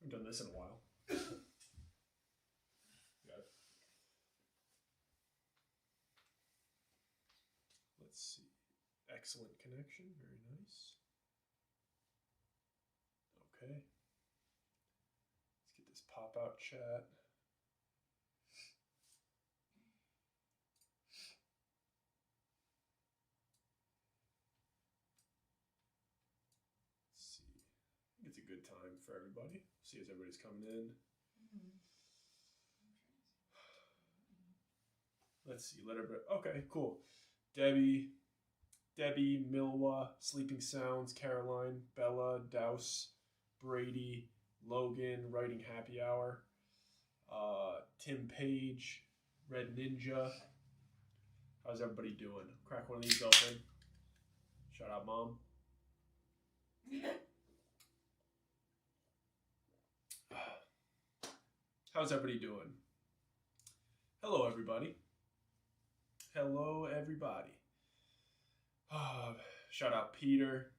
haven't done this in a while. Got it. Let's see. Excellent connection. Very nice. Okay. Let's get this pop-out chat. It's a good time for everybody. See as everybody's coming in. Let's see. Let everybody. Okay, cool. Debbie, Milwa, Sleeping Sounds, Caroline, Bella, Douse, Brady, Logan, Writing Happy Hour, Tim Page, Red Ninja. How's everybody doing? Crack one of these open. Shout out, Mom. How's everybody doing? Hello, everybody. Hello, everybody. Shout out Peter,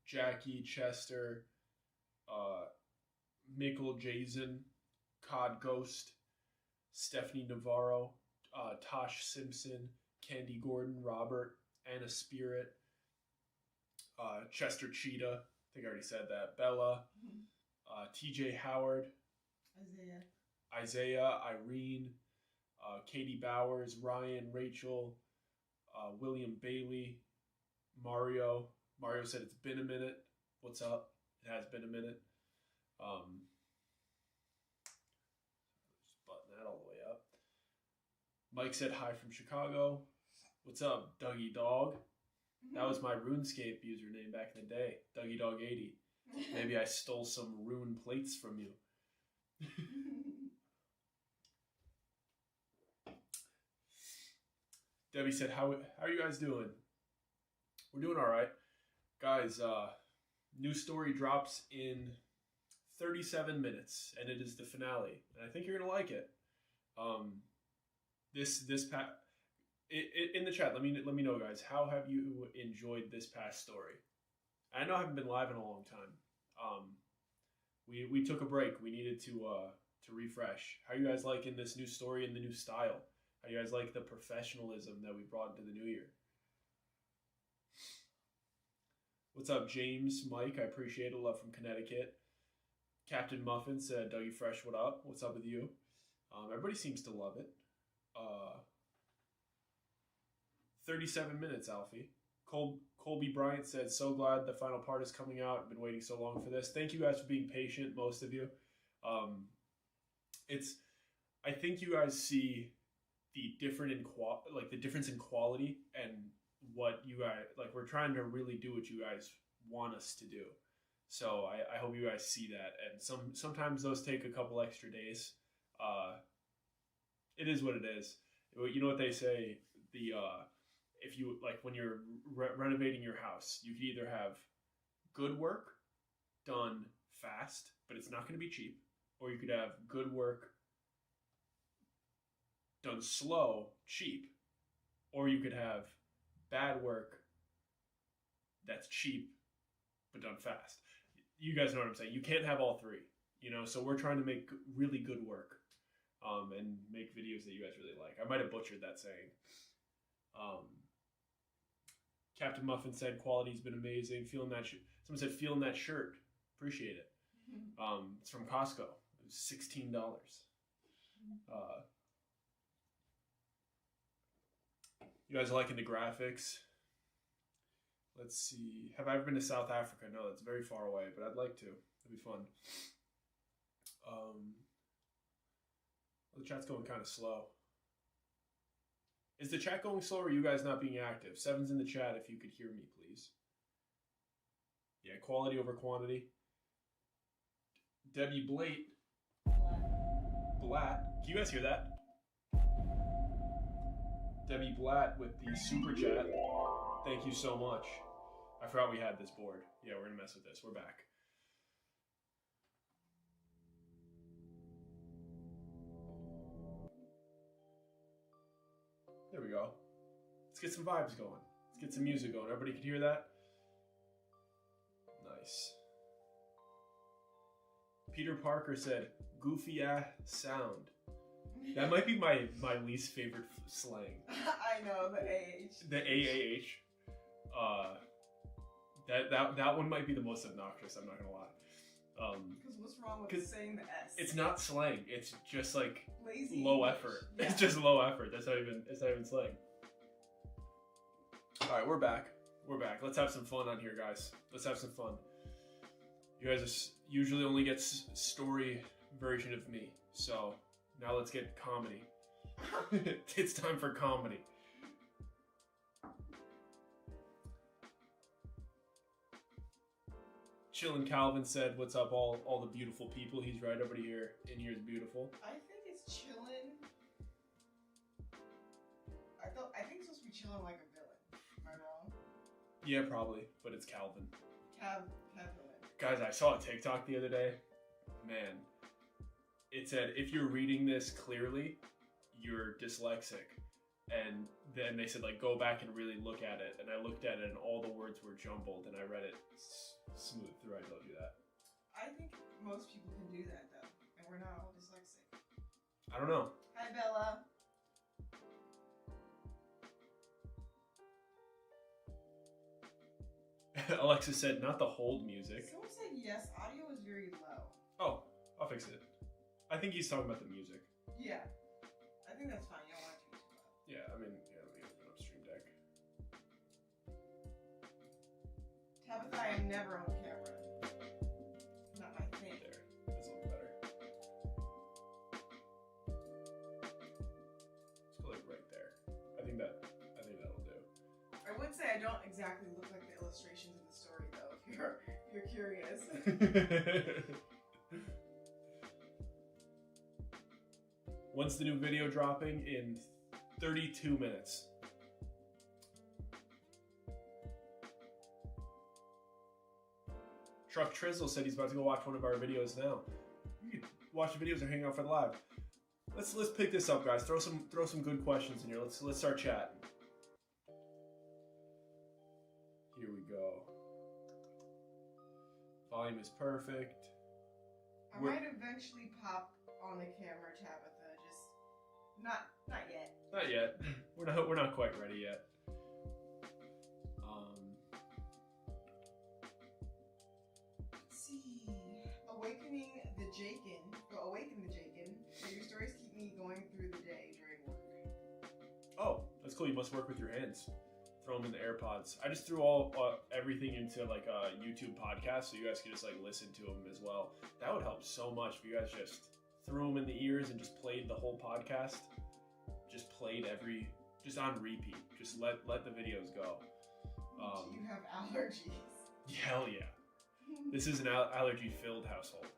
Jackie, Chester, Mickle, Jason, Cod Ghost, Stephanie Navarro, Tosh Simpson, Candy Gordon, Robert, Anna Spirit, Chester Cheetah, I think I already said that, Bella, TJ Howard, Isaiah, Irene, Katie Bowers, Ryan, Rachel, William Bailey, Mario. Mario said it's been a minute. What's up? It has been a minute. Just button that all the way up. Mike said hi from Chicago. What's up, Dougie Dog? That was my RuneScape username back in the day, Dougie Dog 80. Maybe I stole some rune plates from you. Debbie said, how are you guys doing? We're doing all right. Guys, new story drops in 37 minutes, and it is the finale. And I think you're going to like it. In the chat, let me know, guys. How have you enjoyed this past story? I know I haven't been live in a long time. We took a break. We needed to refresh. How are you guys liking this new story and the new style? How do you guys like the professionalism that we brought into the new year? What's up, James, Mike? I appreciate it. Love from Connecticut. Captain Muffin said, Dougie Fresh, what up? What's up with you? Everybody seems to love it. 37 minutes, Alfie. Colby Bryant said, so glad the final part is coming out. I've been waiting so long for this. Thank you guys for being patient, most of you. I think you guys see the difference in quality and what you guys like. We're trying to really do what you guys want us to do. So I hope you guys see that. And sometimes those take a couple extra days. It is what it is. You know what they say? If you like when you're renovating your house, you could either have good work done fast, but it's not going to be cheap, or you could have good work done slow, cheap, or you could have bad work that's cheap but done fast. You guys know what I'm saying. You can't have all three, so we're trying to make really good work and make videos that you guys really like. I might have butchered that saying. Captain Muffin said quality's been amazing. Someone said feeling that shirt. Appreciate it. It's from Costco. It was $16. You guys are liking the graphics? Let's see. Have I ever been to South Africa? No, that's very far away, but I'd like to. It'd be fun. The chat's going kind of slow. Is the chat going slow or are you guys not being active? 7's in the chat if you could hear me, please. Yeah, quality over quantity. Debbie Blatt. Can you guys hear that? Debbie Blatt with the super chat. Thank you so much. I forgot we had this board. Yeah, we're going to mess with this. We're back. There we go. Let's get some vibes going. Let's get some music going. Everybody can hear that? Nice. Peter Parker said, "Goofy ass sound." That might be my least favorite slang. I know, the AH. The AAH. That one might be the most obnoxious, I'm not gonna lie. Because what's wrong with saying the S? It's not slang, it's just like lazy low English. effort. Yeah. It's just low effort. It's not even slang. Alright, we're back. Let's have some fun on here, guys. Let's have some fun. You guys usually only get story version of me, so now let's get comedy. It's time for comedy. Chillin' Calvin said, "What's up, all the beautiful people?" He's right over here. In here is beautiful. I think it's chillin'. I think it's supposed to be chillin' like a villain. Am I wrong? Yeah, probably, but it's Calvin. Villain. Guys, I saw a TikTok the other day. Man, it said if you're reading this clearly, you're dyslexic. And then they said, like, go back and really look at it. And I looked at it and all the words were jumbled and I read it smooth through. I told you that. I think most people can do that, though. And we're not all dyslexic. I don't know. Hi, Bella. Alexa said, not the hold music. Someone said yes, audio is very low. Oh, I'll fix it. I think he's talking about the music. Yeah. I think that's fine. You don't want it to be too loud. Yeah, I mean, yeah, let me open up Stream Deck. Tabitha, I am never on camera. Not my thing. There. That's a little better. Let's go like right there. I think that'll do. I would say I don't exactly look like the illustrations in the story, though, if you're curious. When's the new video dropping? In 32 minutes. Truck Trizzle said he's about to go watch one of our videos now. You can watch the videos or hang out for the live. Let's pick this up, guys. Throw some good questions in here. Let's start chatting. Here we go. Volume is perfect. I might eventually pop on the camera, Tabitha. Just not yet. Not yet. We're not quite ready yet. Let's see. Awaken the Jakin. Your stories keep me going through the day during work. Oh, that's cool. You must work with your hands. Throw them in the AirPods. I just threw everything into like a YouTube podcast, so you guys can just like listen to them as well. That would help so much if you guys just threw them in the ears and just played the whole podcast. Just played just on repeat. Just let the videos go. Do you have allergies? Hell yeah. This is an allergy-filled household.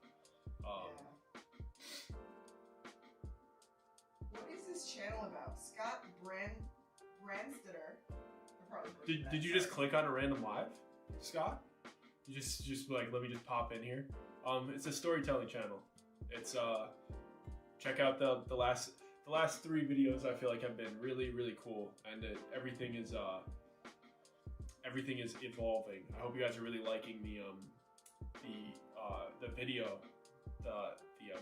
What is this channel about? Scott Brandstetter. Did you just click on a random live, Scott? You just like, let me just pop in here. It's a storytelling channel. It's check out the last 3 videos. I feel like have been really, really cool, and everything is evolving. I hope you guys are really liking the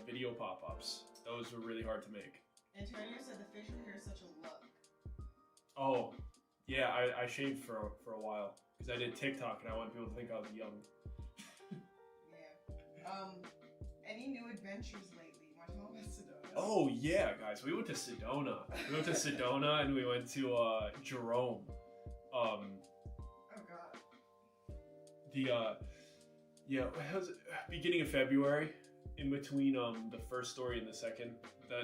video pop-ups. Those were really hard to make. Antonio said the facial hair is such a look. Oh, yeah, I shaved for a while because I did TikTok and I wanted people to think I was young. Yeah. Any new adventures lately? Want to talk about Sedona? Oh yeah, guys, we went to Sedona. And we went to Jerome. Oh god. It was beginning of February, in between the first story and the second,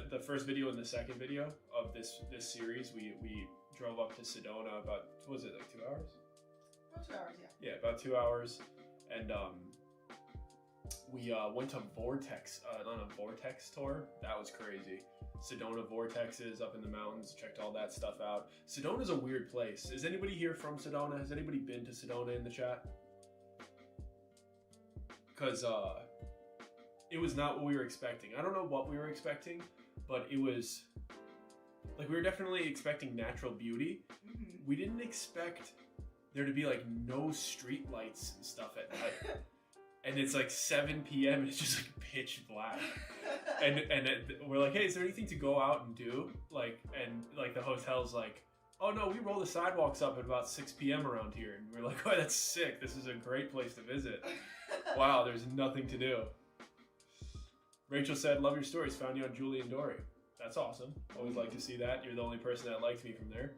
the first video and the second video of this series. We drove up to Sedona about, what was it, like 2 hours? About 2 hours, yeah. Yeah, about 2 hours, and we went to Vortex on a Vortex tour. That was crazy. Sedona Vortexes up in the mountains. Checked all that stuff out. Sedona's a weird place. Is anybody here from Sedona? Has anybody been to Sedona in the chat? Because it was not what we were expecting. I don't know what we were expecting, but it was like we were definitely expecting natural beauty. Mm-hmm. We didn't expect there to be like no street lights and stuff at night. and it's like 7 p.m. and it's just like pitch black. And we're like, hey, is there anything to go out and do? Like, and like the hotel's like, oh no, we roll the sidewalks up at about 6 p.m. around here. And we're like, oh, that's sick. This is a great place to visit. Wow, there's nothing to do. Rachel said, love your stories. Found you on Julie and Dory. That's awesome. Always like to see that. You're the only person that liked me from there.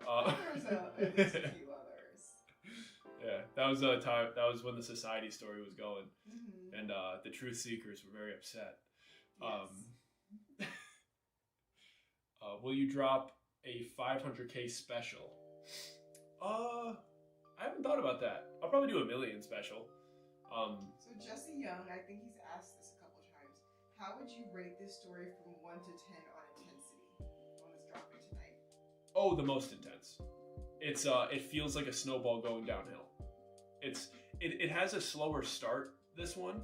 There's at least a few others. Yeah, that was a time. That was when the society story was going, Mm-hmm. and the truth seekers were very upset. Yes. Will you drop a 500K special? I haven't thought about that. I'll probably do a 1 million special. So Jesse Young, I think he's asked this a couple times. How would you rate this story from 1 to 10 on intensity? The one that's dropping tonight. Oh, the most intense. It's it feels like a snowball going downhill. It has a slower start, this one,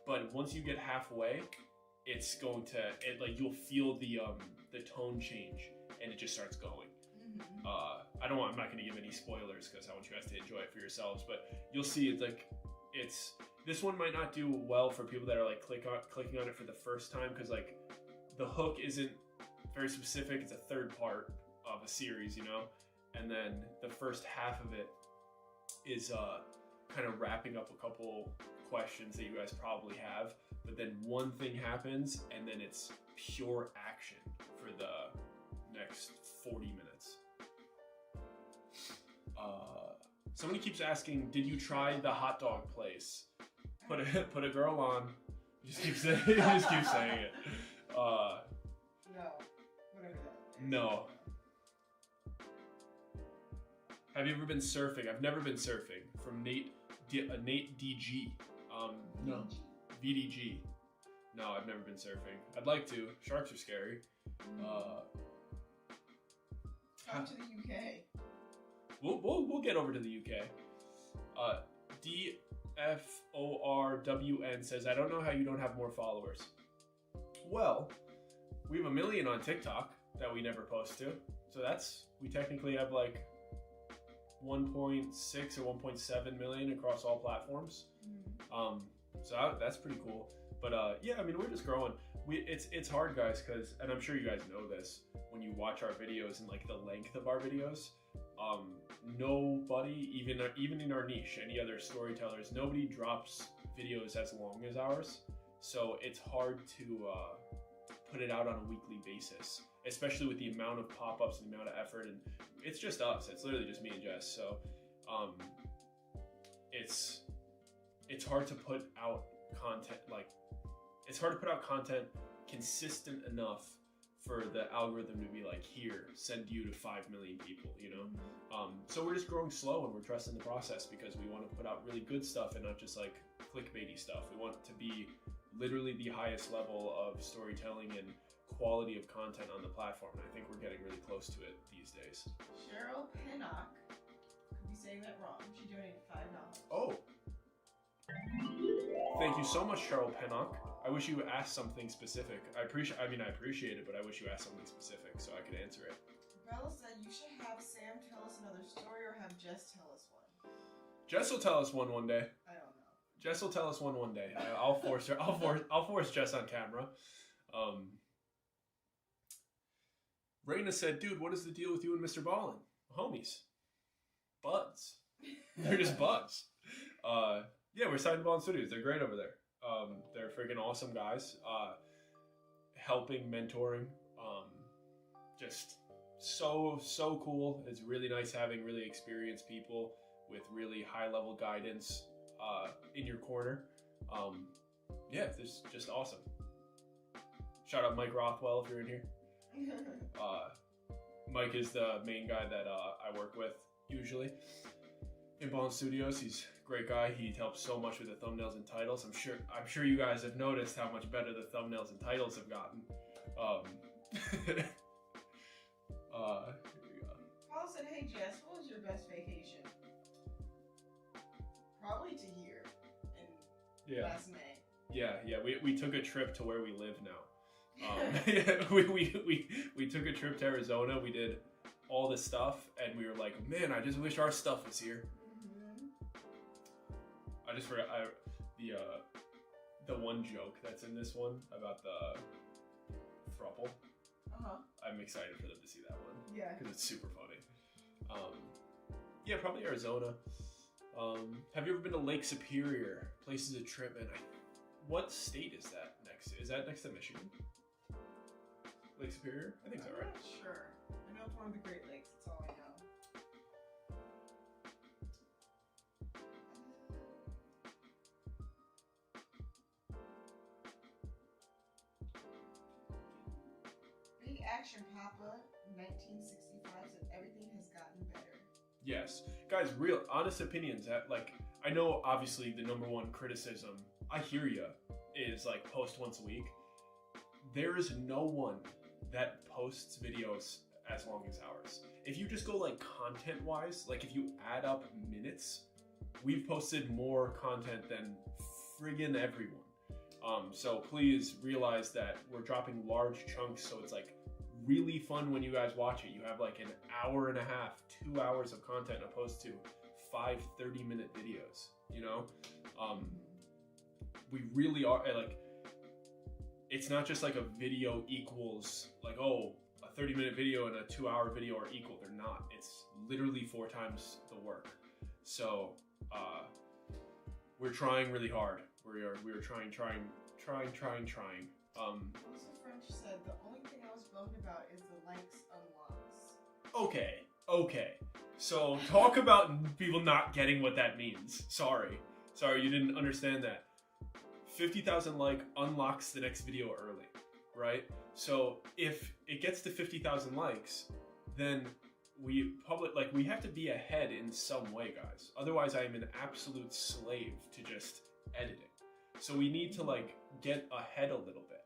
but once you get halfway, it's going to you'll feel the tone change and it just starts going. Mm-hmm. I'm not going to give any spoilers because I want you guys to enjoy it for yourselves, but you'll see this one might not do well for people that are like clicking on it for the first time, because like the hook isn't very specific. It's a third part of a series, you know, and then the first half of it is kind of wrapping up a couple questions that you guys probably have, but then one thing happens and then it's pure action for the next 40 minutes. Somebody keeps asking, did you try the hot dog place? Put a girl on. Just keep saying it. No, whatever that is. No. Have you ever been surfing? I've never been surfing. From Nate DG. No. VDG. No, I've never been surfing. I'd like to. Sharks are scary. Come to the UK. We'll get over to the UK. DFORWN says, I don't know how you don't have more followers. Well, we have 1 million on TikTok that we never post to. So we technically have like 1.6 or 1.7 million across all platforms. So that's pretty cool. But yeah, I mean, we're just growing. It's hard, guys, and I'm sure you guys know this when you watch our videos and like the length of our videos. Nobody, even in our niche, any other storytellers, nobody drops videos as long as ours. So it's hard to put it out on a weekly basis, especially with the amount of pop-ups and the amount of effort. And it's just us. It's literally just me and Jess. So it's hard to put out content it's hard to put out content consistent enough for the algorithm to be like, here, send you to 5 million people, you know? So we're just growing slow and we're trusting the process because we want to put out really good stuff and not just like clickbaity stuff. We want it to be literally the highest level of storytelling and quality of content on the platform. And I think we're getting really close to it these days. Cheryl Pinnock, could be saying that wrong. She donated $5. Oh. Thank you so much, Cheryl Pinnock. I wish you asked something specific. I appreciate it, but I wish you asked something specific so I could answer it. Bella said you should have Sam tell us another story or have Jess tell us one. Jess will tell us one day. I don't know. Jess will tell us one day. I'll force her. I'll force Jess on camera. Raina said, "Dude, what is the deal with you and Mr. Ballin? Homies, buds. They're just buds." Yeah, we're signed to Ballin Studios. They're great over there. They're freaking awesome guys. Helping, mentoring, just so cool. It's really nice having really experienced people with really high level guidance in your corner. Yeah, it's just awesome. Shout out Mike Rothwell if you're in here. Mike is the main guy that I work with usually in Ballin Studios. He's a great guy. He helps so much with the thumbnails and titles. I'm sure you guys have noticed how much better the thumbnails and titles have gotten. Here we go. Paul said, "Hey Jess, what was your best vacation?" Probably to here in last May. Yeah. We took a trip to where we live now. We took a trip to Arizona. We did all this stuff, and we were like, man, I just wish our stuff was here. I just forgot the one joke that's in this one about the throuple. I'm excited for them to see that one. Yeah. Because it's super funny. Yeah, probably Arizona. Have you ever been to Lake Superior? Places of trip, and what state is that next to? Is that next to Michigan? Lake Superior? I think so, right? I'm not sure. I know it's one of the Great Lakes. That's all I know. Big Action Papa 1965 said everything has gotten better. Yes. Guys, real honest opinions. Like, I know obviously the number one criticism, I hear ya, is like post once a week. There is no one that posts videos as long as ours. If you just go like content wise, like if you add up minutes, we've posted more content than friggin' everyone. So please realize that we're dropping large chunks, so it's like really fun when you guys watch it. You have like an hour and a half, 2 hours of content opposed to 5 30-minute videos, you know? We really are, like, it's not just like a video equals, like, oh, a 30-minute video and a 2-hour video are equal. They're not. It's literally 4 times the work. So, we're trying really hard. We are trying. Also, French said the only thing I was bummed about is the likes unlocks. Okay. So talk about people not getting what that means. Sorry, you didn't understand that. 50,000 like unlocks the next video early, right? So if it gets to 50,000 likes, then we have to be ahead in some way, guys. Otherwise, I am an absolute slave to just editing. So we need to like get ahead a little bit.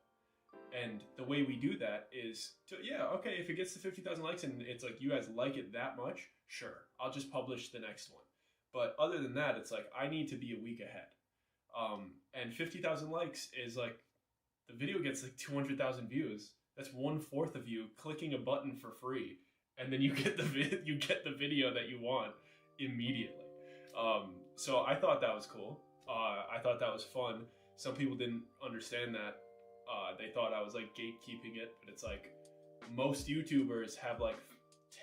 And the way we do that is if it gets to 50,000 likes and it's like you guys like it that much, sure, I'll just publish the next one. But other than that, it's like I need to be a week ahead. And 50,000 likes is like the video gets like 200,000 views. That's 1/4 of you clicking a button for free, and then you get the video that you want immediately. So I thought that was cool. I thought that was fun. Some people didn't understand that. They thought I was like gatekeeping it, but it's like most YouTubers have like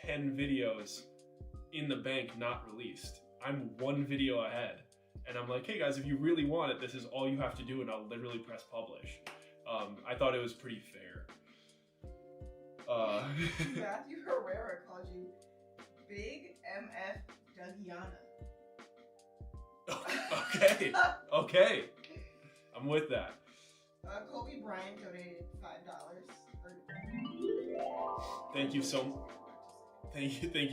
10 videos in the bank not released. I'm 1 video ahead, and I'm like, hey guys, if you really want it, this is all you have to do, and I'll literally press publish. I thought it was pretty fair. Matthew Herrera called you Big MF Dougiana. Okay. I'm with that. Kobe Bryant donated $5. Thank you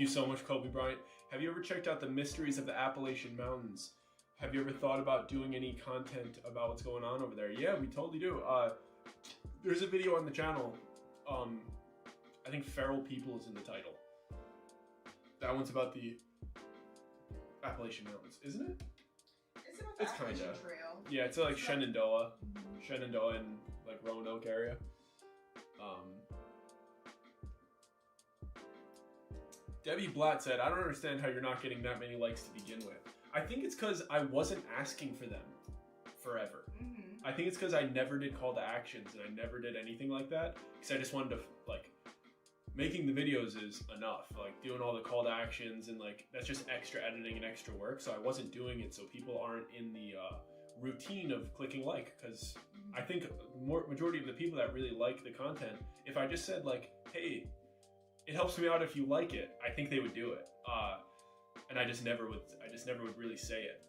so much, Kobe Bryant. Have you ever checked out the mysteries of the Appalachian Mountains? Have you ever thought about doing any content about what's going on over there? Yeah, we totally do. There's a video on the channel. I think Feral People is in the title. That one's about the Appalachian Mountains, isn't it? It's about the Appalachian Trail. Yeah, it's like Shenandoah. Shenandoah in like Roanoke area. Debbie Blatt said, I don't understand how you're not getting that many likes to begin with. I think it's because I wasn't asking for them forever. Mm-hmm. I think it's because I never did call to actions and I never did anything like that. Because I just wanted to, like, making the videos is enough. Like, doing all the call to actions and, like, that's just extra editing and extra work. So I wasn't doing it so people aren't in the routine of clicking like. Because I think majority of the people that really like the content, if I just said, like, hey, it helps me out if you like it, I think they would do it. And I just never would really say it.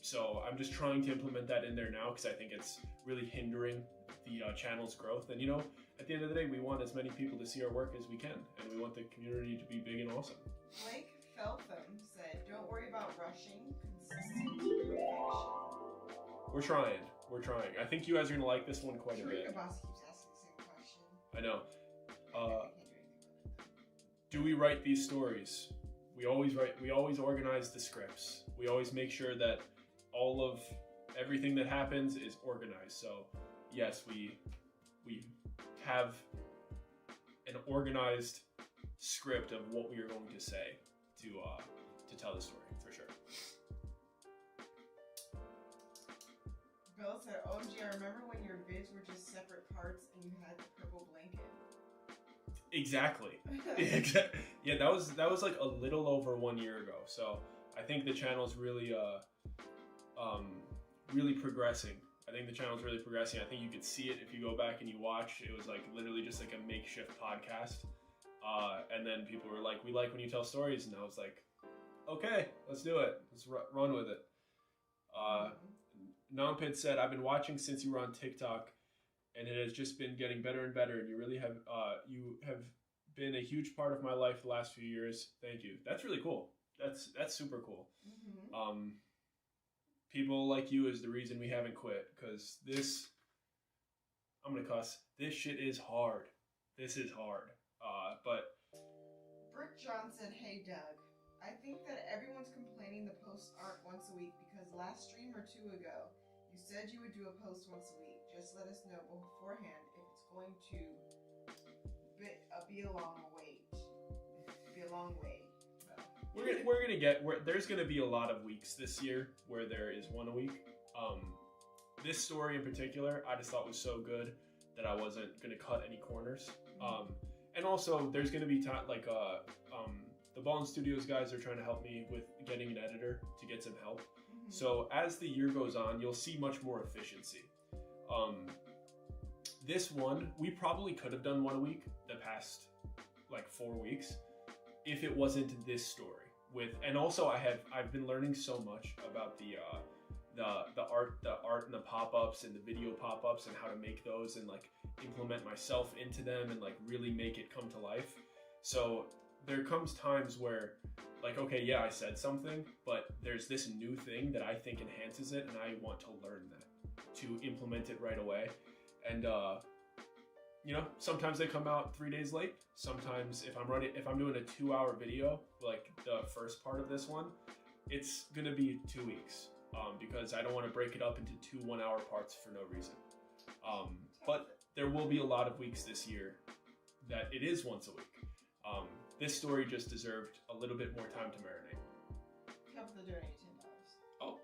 So I'm just trying to implement that in there now because I think it's really hindering the channel's growth. And, you know, at the end of the day, we want as many people to see our work as we can. And we want the community to be big and awesome. Blake Feltham said, don't worry about rushing, consistent perfection. We're trying. I think you guys are going to like this one quite a bit. Sharika Boss keeps asking the same question. I know. Do we write these stories? We always organize the scripts. We always make sure that all of everything that happens is organized. So yes, we have an organized script of what we are going to say to tell the story, for sure. OMG, I remember when your vids were just separate parts and you had the purple blanket. Exactly. Yeah, that was like a little over 1 year ago. So I think the channel's really really progressing. I think the channel's really progressing. I think you could see it if you go back and you watch. It was like literally just like a makeshift podcast. And then people were like, "We like when you tell stories," and I was like, "Okay, let's do it. Let's run with it." Nompid said, "I've been watching since you were on TikTok, and it has just been getting better and better. And you really have been a huge part of my life the last few years. Thank you." That's really cool. That's super cool. Mm-hmm. People like you is the reason we haven't quit, because I'm gonna cuss. This shit is hard. This is hard. But Brick Johnson, hey Doug. I think that everyone's complaining the posts aren't once a week because last stream or 2 ago, you said you would do a post once a week. Just let us know beforehand if it's going to be a long wait. Be a long wait. There's gonna be a lot of weeks this year where there is one a week. This story in particular, I just thought was so good that I wasn't gonna cut any corners. And also there's gonna be time like the Ballin Studios guys are trying to help me with getting an editor to get some help. So as the year goes on, you'll see much more efficiency. This one, we probably could have done one a week the past like 4 weeks if it wasn't this story. And also I've been learning so much about the art and the pop-ups and the video pop-ups and how to make those and like implement myself into them and like really make it come to life. So there comes times where like, okay, yeah, I said something, but there's this new thing that I think enhances it, and I want to learn that to implement it right away. And sometimes they come out 3 days late. Sometimes if I'm doing a 2-hour video, like the first part of this one, it's gonna be 2 weeks because I don't want to break it up into 2 1-hour parts for no reason. But there will be a lot of weeks this year that it is once a week. This story just deserved a little bit more time to marinate. Tabitha donated $10. Oh,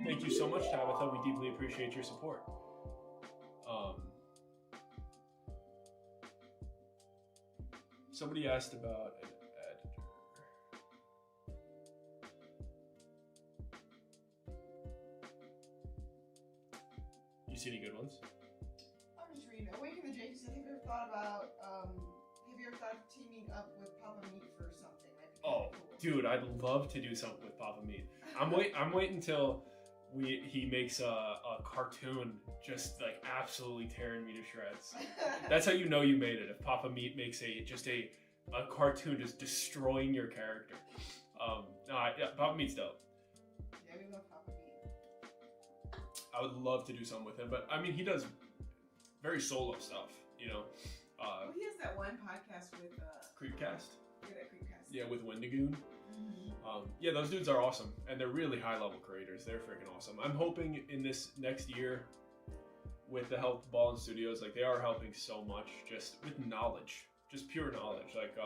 thank you so much, Tabitha. We deeply appreciate your support. Somebody asked about an editor. You see any good ones? I'm just reading. Awaken the Jake said, have you ever thought of teaming up with Papa Meat for something? Oh, dude, I'd love to do something with Papa Meat. I'm waiting until he makes a cartoon just like absolutely tearing me to shreds. That's how you know you made it. If Papa Meat makes a cartoon just destroying your character. Papa Meat's dope. Yeah, we love Papa Meat. I would love to do something with him, but I mean, he does very solo stuff, you know. Well, he has that one podcast with Creepcast. Yeah, that Creepcast. Yeah, with Wendigoon. Yeah, those dudes are awesome, and they're really high-level creators. They're freaking awesome. I'm hoping in this next year, with the help of Ballin Studios, like they are helping so much, just with knowledge, just pure knowledge, like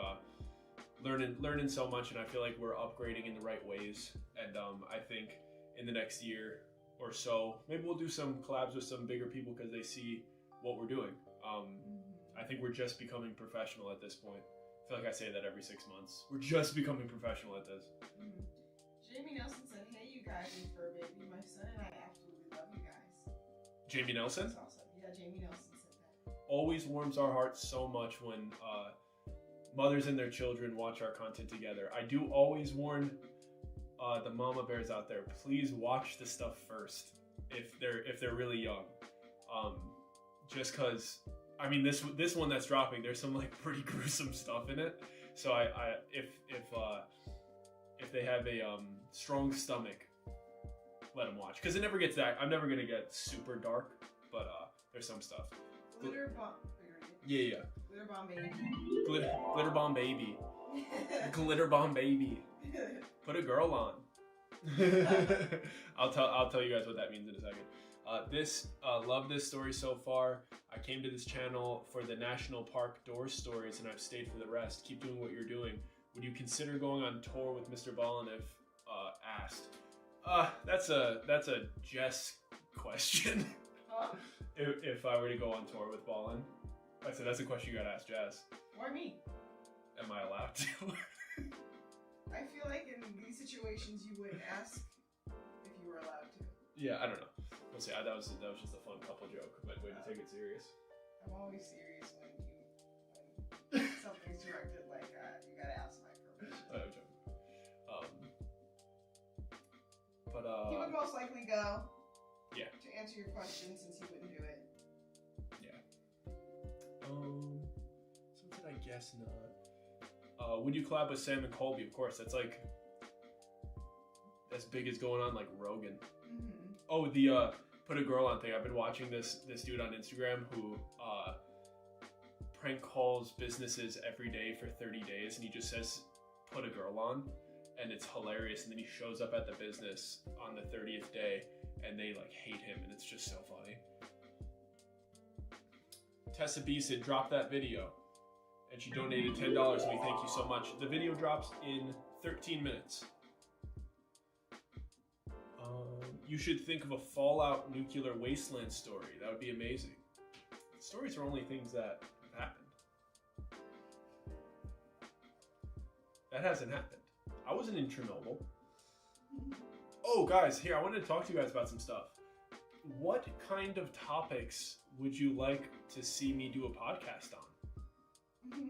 learning so much, and I feel like we're upgrading in the right ways. And I think in the next year or so, maybe we'll do some collabs with some bigger people because they see what we're doing. I think we're just becoming professional at this point. I feel like I say that every 6 months. We're just becoming professional at this. Jamie Nelson said, "Hey, you guys in Fur Baby. My son and I absolutely love you guys." Jamie Nelson? That's awesome. Yeah, Jamie Nelson said that. Always warms our hearts so much when mothers and their children watch our content together. I do always warn the mama bears out there, please watch the stuff first if they're really young. Just because, I mean, this one that's dropping, there's some like pretty gruesome stuff in it. So if they have a strong stomach, let them watch, because it never gets that. I'm never gonna get super dark, but there's some stuff. Glitter bomb. Yeah. Glitter bomb baby. Glitter bomb baby. Glitter bomb baby. Put a girl on. I'll tell you guys what that means in a second. Love this story so far. I came to this channel for the National Park Door stories, and I've stayed for the rest. Keep doing what you're doing. Would you consider going on tour with Mr. Ballin if asked? That's a Jess question. If I were to go on tour with Ballin, I said that's a question you gotta ask Jazz. Why me? Am I allowed to? I feel like in these situations you wouldn't ask if you were allowed to. Yeah, I don't know. We'll see. That was just a fun couple joke, but way to take it serious. I'm always serious when something's directed like that. You gotta ask my permission. I'm joking. But he would most likely go. Yeah. To answer your question, since he wouldn't do it. Yeah. Something I guess not. Would you collab with Sam and Colby? Of course. That's like as big as going on like Rogan. Mm-hmm. Oh, the put a girl on thing. I've been watching this dude on Instagram who prank calls businesses every day for 30 days, and he just says put a girl on, and it's hilarious. And then he shows up at the business on the 30th day, and they like hate him, and it's just so funny. Tessa B said drop that video, and she donated $10, and we thank you so much. The video drops in 13 minutes. You should think of a Fallout nuclear wasteland story. That would be amazing. Stories are only things that have happened. That hasn't happened. I wasn't in Chernobyl. Oh, guys, here, I wanted to talk to you guys about some stuff. What kind of topics would you like to see me do a podcast on?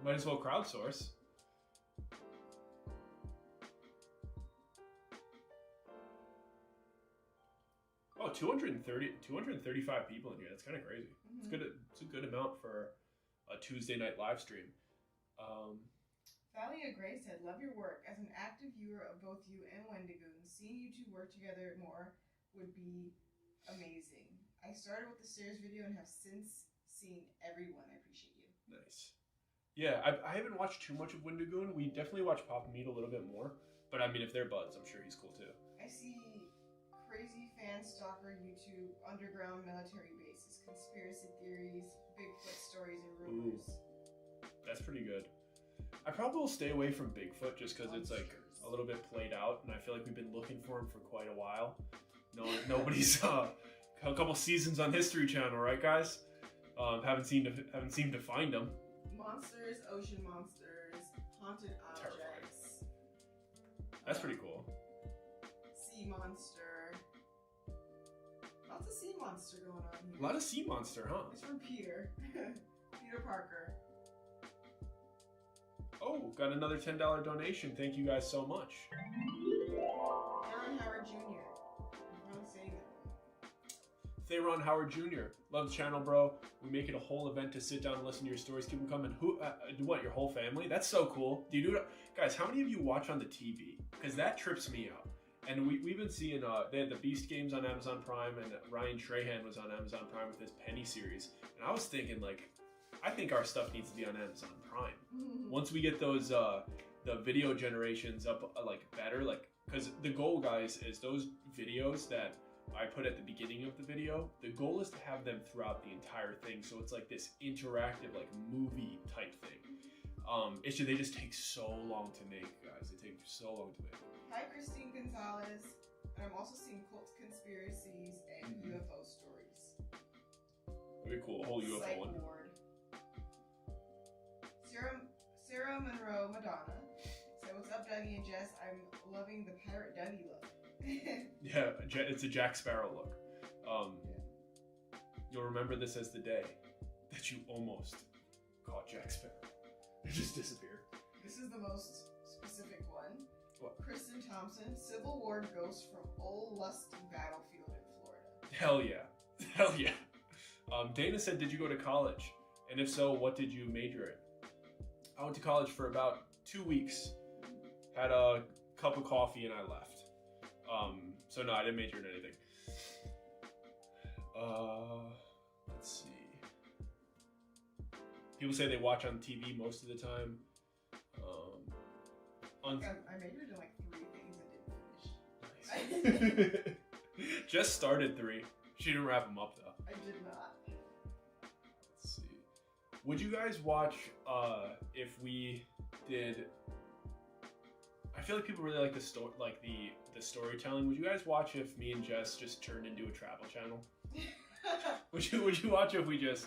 Might as well crowdsource. Oh, 235 people in here. That's kind of crazy. It's good. It's a good amount for a Tuesday night live stream. Thalia Gray said, love your work. As an active viewer of both you and Wendigoon, seeing you two work together more would be amazing. I started with the stairs video and have since seen everyone. I appreciate you. Nice. Yeah, I haven't watched too much of Wendigoon. We definitely watch Papa Meat a little bit more. But I mean, if they're buds, I'm sure he's cool too. I see crazy fan stalker YouTube, underground military bases, conspiracy theories, Bigfoot stories, and rumors. Ooh, that's pretty good. I probably will stay away from Bigfoot just because it's like a little bit played out, and I feel like we've been looking for him for quite a while. Nobody's a couple seasons on History Channel, right, guys? Haven't seemed to find him. Monsters, ocean monsters, haunted objects. Terrifying. That's pretty cool. Sea monster. Lots of sea monster going on here. A lot of sea monster, huh? It's from Peter. Peter Parker. Oh, got another $10 donation. Thank you guys so much. Aaron Howard Jr. I'm saying that. Theron Howard Jr. Love the channel, bro. We make it a whole event to sit down and listen to your stories. Keep them coming. Who? Do what? Your whole family? That's so cool. Do you do it? Guys, how many of you watch on the TV? Because that trips me out. And we've been seeing, they had the Beast games on Amazon Prime, and Ryan Trahan was on Amazon Prime with his Penny series. And I was thinking, like, I think our stuff needs to be on Amazon Prime. Once we get those, the video generations up, like, better, like, because the goal, guys, is those videos that I put at the beginning of the video, the goal is to have them throughout the entire thing. So it's like this interactive, like, movie type thing. It's just, they just take so long to make, guys. They take so long to make. Hi, Christine Gonzalez. And I'm also seeing cult conspiracies and UFO stories. Very cool. A whole UFO Psych one. ward. Sarah Monroe Madonna. So what's up, Dougie and Jess? I'm loving the Pirate Dougie look. Yeah, it's a Jack Sparrow look. You'll remember this as the day that you almost caught Jack Sparrow. It just disappeared. This is the most specific one. What? Kristen Thompson, Civil War ghost from Old Lusty Battlefield in Florida. Hell yeah. Hell yeah. Dana said, did you go to college? And if so, what did you major in? I went to college for about 2 weeks. Had a cup of coffee and I left. So no, I didn't major in anything. Let's see. People say they watch on TV most of the time. I majored in like 3 things and didn't finish. Nice. Just started 3. She didn't wrap them up though. I did not. Let's see. Would you guys watch if we did? I feel like people really like the story, like the storytelling. Would you guys watch if me and Jess just turned into a travel channel? Would you watch if we just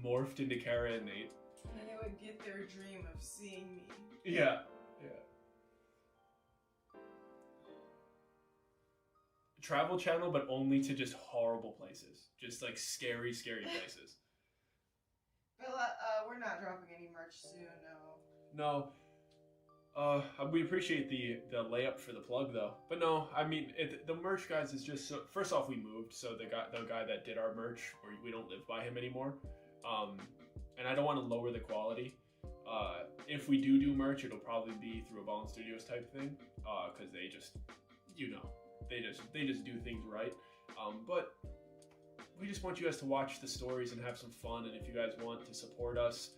morphed into Kara and Nate? And they would get their dream of seeing me. Yeah. Travel channel, but only to just horrible places. Just like scary places. Bella, we're not dropping any merch soon, no. No. We appreciate the layup for the plug though. But no, I mean the merch, guys, is just so. First off, we moved, so the guy that did our merch, we don't live by him anymore. And I don't want to lower the quality. If we do merch, it'll probably be through a Ballin Studios type thing, because they just, they just do things right. But we just want you guys to watch the stories and have some fun. And if you guys want to support us,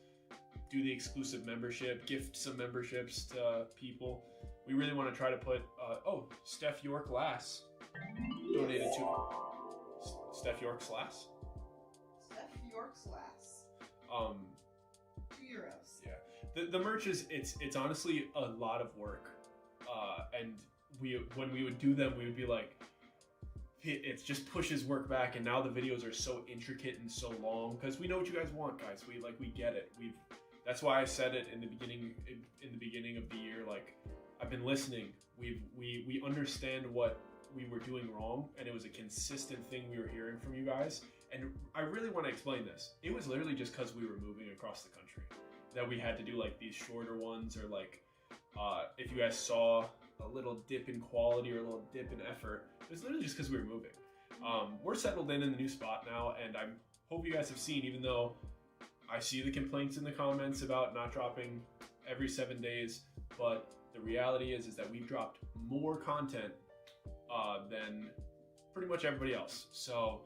do the exclusive membership, gift some memberships to people. We really want to try to put, Steph York Lass donated to Steph York's Lass. Steph York's Lass. 2 euros. Yeah. The merch is, it's honestly a lot of work. And when we would do them, we would be like, it just pushes work back, and now the videos are so intricate and so long because we know what you guys want, guys. We get it. That's why I said it in the beginning of the year. Like, I've been listening. We understand what we were doing wrong, and it was a consistent thing we were hearing from you guys. And I really want to explain this. It was literally just because we were moving across the country that we had to do like these shorter ones, or like if you guys saw a little dip in quality or a little dip in effort, it was literally just because we were moving. We're settled in the new spot now, and I hope you guys have seen, even though I see the complaints in the comments about not dropping every 7 days, but the reality is that we've dropped more content than pretty much everybody else. So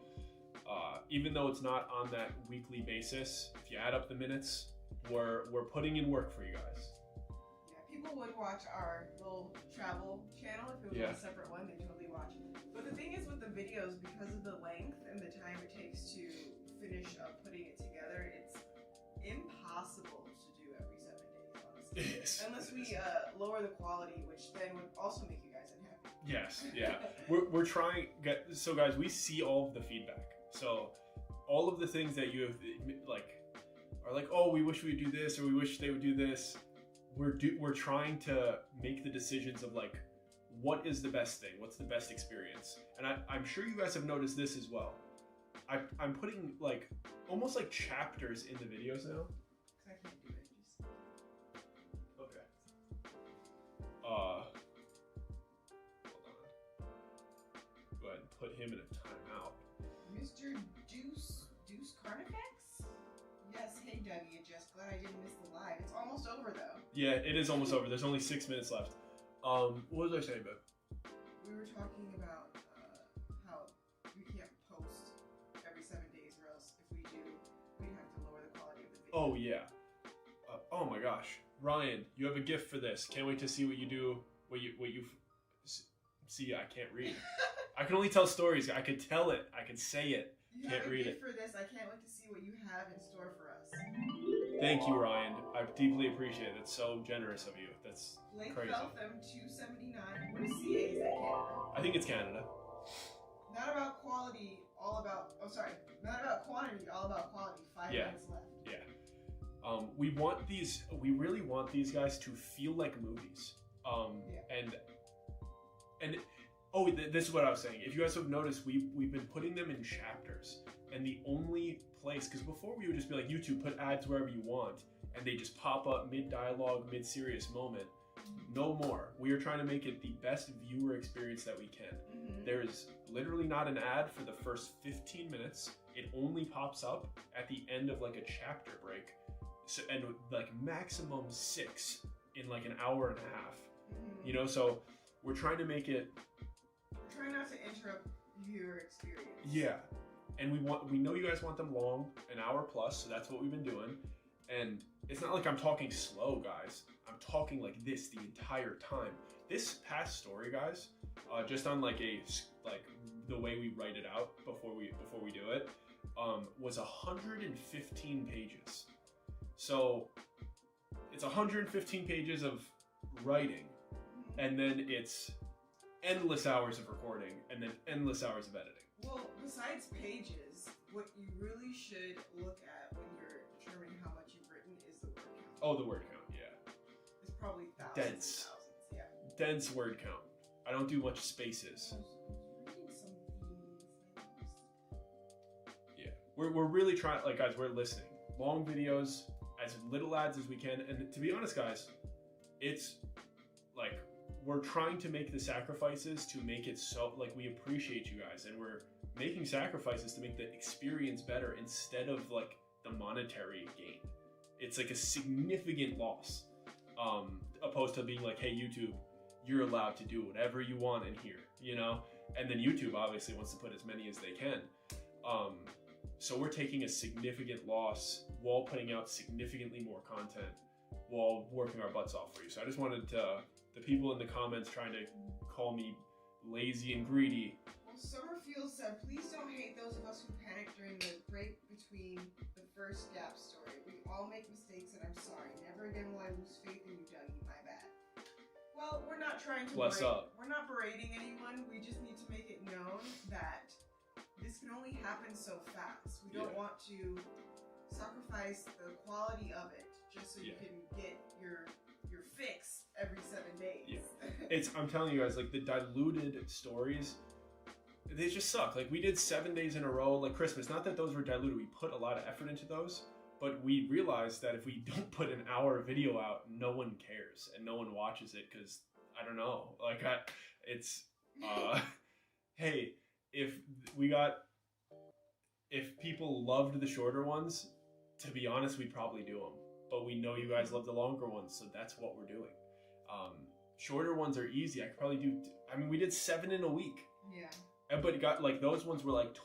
even though it's not on that weekly basis, if you add up the minutes, we're putting in work for you guys. People would watch our little travel channel if it was a separate one. They totally watch it. But the thing is with the videos, because of the length and the time it takes to finish up putting it together, it's impossible to do every 7 days, honestly. Yes. Unless we lower the quality, which then would also make you guys unhappy. Yes, yeah. we're trying. So guys, we see all of the feedback. So all of the things that you have are like, oh, we wish we would do this, or we wish they would do this. We're trying to make the decisions of like, what is the best thing? What's the best experience? And I'm sure you guys have noticed this as well. I'm putting like almost like chapters in the videos now. I can't do it. Okay. Hold on. Go ahead and put him in a timeout. Mr. Deuce Carnifex? Yes, hey Dougie, just glad I didn't miss the live. It's almost over though. Yeah, it is almost over. There's only 6 minutes left. What was I saying, babe? We were talking about how we can't post every 7 days, or else if we do, we have to lower the quality of the video. Oh yeah. Oh my gosh, Ryan, you have a gift for this. Can't wait to see what you do. See. I can't read. I can only tell stories. I could tell it. I could say it. You can't have a read gift it. for this. I can't wait to see what you have in store for us. Thank you, Ryan. I deeply appreciate it. That's so generous of you. That's Blake crazy. Feltham 279. What is CA? Is that Canada? I think it's Canada. Not about quality, all about. Oh, sorry. Not about quantity, all about quality. 5 minutes left. Yeah. We really want these guys to feel like movies. This is what I was saying. If you guys have noticed, we've been putting them in chapters, and the only place, because before we would just be like, YouTube, put ads wherever you want, and they just pop up mid-dialogue, mid-serious moment. No more. We are trying to make it the best viewer experience that we can. Mm-hmm. There is literally not an ad for the first 15 minutes. It only pops up at the end of like a chapter break. So, and like maximum 6 in like an hour and a half. Mm-hmm. You know, so we're trying to make it. We're trying not to interrupt viewer experience. Yeah, and we know you guys want them long, an hour plus, so that's what we've been doing. And it's not like I'm talking slow, guys. I'm talking like this the entire time. This past story, guys, just on like the way we write it out before we do it, was 115 pages. So it's 115 pages of writing, and then it's endless hours of recording, and then endless hours of editing. Well, besides pages, what you really should look at when you're determining how much you've written is the word count. Oh, the word count, yeah. It's probably thousands Dense. and thousands, yeah. Dense word count. I don't do much spaces. I was reading some things. Yeah. We're really trying, like, guys, we're listening. Long videos, as little ads as we can. And to be honest, guys, it's like we're trying to make the sacrifices to make it so, like, we appreciate you guys, and we're making sacrifices to make the experience better instead of like the monetary gain. It's like a significant loss, opposed to being like, hey, YouTube, you're allowed to do whatever you want in here, you know? And then YouTube obviously wants to put as many as they can. So we're taking a significant loss while putting out significantly more content while working our butts off for you. So I just wanted to, the people in the comments trying to call me lazy and greedy. Well, Summerfield said, please don't hate those of us who panicked during the break between the first Gap story. We all make mistakes and I'm sorry. Never again will I lose faith in you, Dougie. My bad. Well, we're not trying to Bless up. We're not berating anyone. We just need to make it known that this can only happen so fast. We don't want to sacrifice the quality of it just so you can get your fix every 7 days. Yeah. I'm telling you guys, like, the diluted stories, they just suck. Like, we did 7 days in a row, like Christmas. Not that those were diluted. We put a lot of effort into those, but we realized that if we don't put an hour video out, no one cares and no one watches it because, I don't know. Like, hey, if people loved the shorter ones, to be honest, we'd probably do them. But we know you guys love the longer ones, so that's what we're doing. Shorter ones are easy. I could probably do, we did 7 in a week. Yeah. But got, like, those ones were like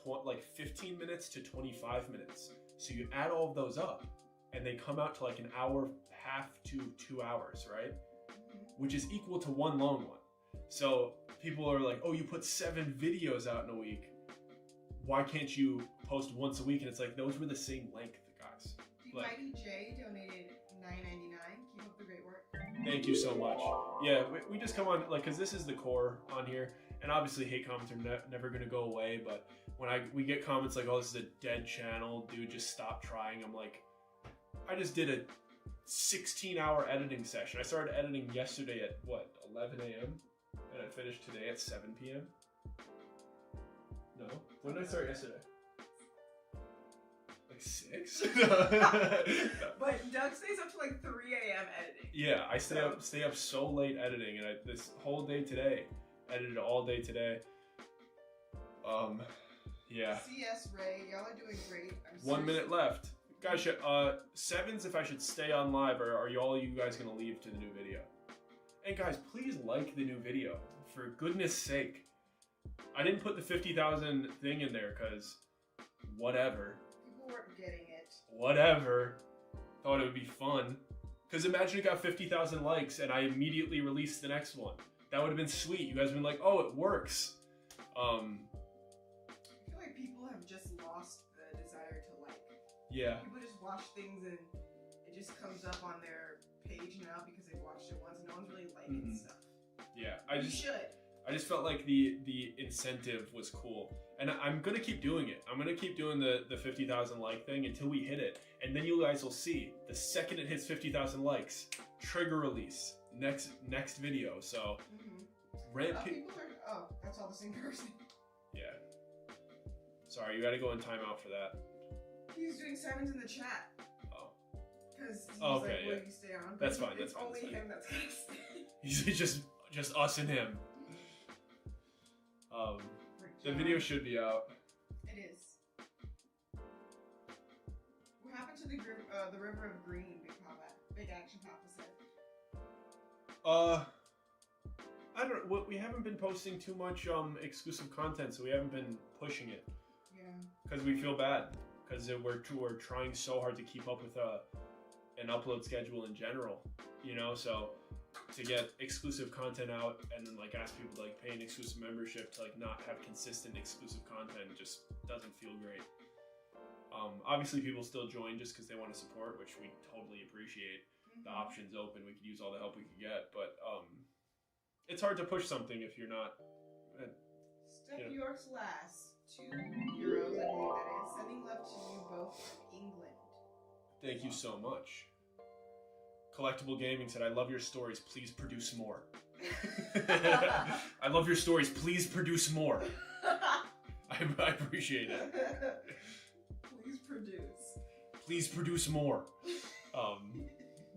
15 minutes to 25 minutes. So you add all of those up, and they come out to like an hour, half to 2 hours, right? Which is equal to one long one. So people are like, oh, you put 7 videos out in a week. Why can't you post once a week? And it's like, those were the same length, guys. Mighty J donated $9.99. Keep up the great work. Thank you so much. Yeah, we just come on, like, because this is the core on here. And obviously hate comments are never going to go away. But when we get comments like, oh, this is a dead channel, dude, just stop trying. I'm like, I just did a 16-hour editing session. I started editing yesterday at, 11 a.m.? And I finished today at 7 p.m.? No? When did I start yesterday? Like 6? But Doug stays up to like 3 a.m. editing. Yeah, I stay up so late editing, and this whole day today, edited all day today. Yeah. CS Ray, y'all are doing great. 1 minute left. Guys, sevens if I should stay on live, or are you guys gonna leave to the new video? And guys, please like the new video, for goodness sake. I didn't put the 50,000 thing in there because whatever. People weren't getting it. Whatever. Thought it would be fun. Because imagine it got 50,000 likes and I immediately released the next one. That would have been sweet. You guys would have been like, oh, it works. I feel like people have just lost the desire to like. Yeah. People just watch things and it just comes up on their page now because they've watched it once and no one's really liking stuff. Yeah. You should. I just felt like the incentive was cool. And I'm going to keep doing it. I'm going to keep doing the 50,000 like thing until we hit it. And then you guys will see, the second it hits 50,000 likes, trigger release, next video. So, that's all the same person. Yeah. Sorry, you got to go in timeout for that. He's doing sevens in the chat. Oh. Because he's okay, like, will you stay on? That's fine. It's only him that's going to stay. He's just us and him. The video should be out. It is. What happened to the River of Green? Big Action Papa said. I don't. We haven't been posting too much exclusive content, so we haven't been pushing it. Yeah. Because we feel bad. Because we're trying so hard to keep up with an upload schedule in general. You know, so to get exclusive content out and then like ask people to like pay an exclusive membership to like not have consistent exclusive content just doesn't feel great. Obviously people still join just because they want to support, which we totally appreciate. The option's open. We could use all the help we could get, but it's hard to push something if you're not. Steph York's last €2, I believe that is, sending Thank you so much. Collectible Gaming said, I love your stories. Please produce more. I love your stories. Please produce more. I appreciate it. Please produce. Please produce more.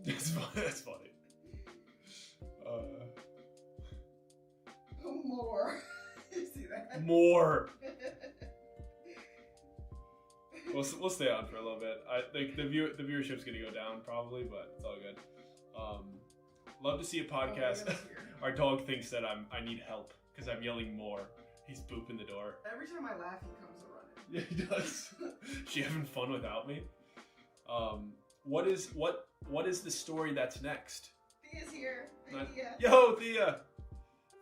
That's funny. More. You see that? More. We'll stay on for a little bit. I think the viewership's gonna go down probably, but it's all good. Love to see a podcast. Our dog thinks that I need help because I'm yelling more. He's booping the door. Every time I laugh, he comes a running. Yeah, he does. She having fun without me? What is the story that's next? Thea's here. Thea. Yo, Thea.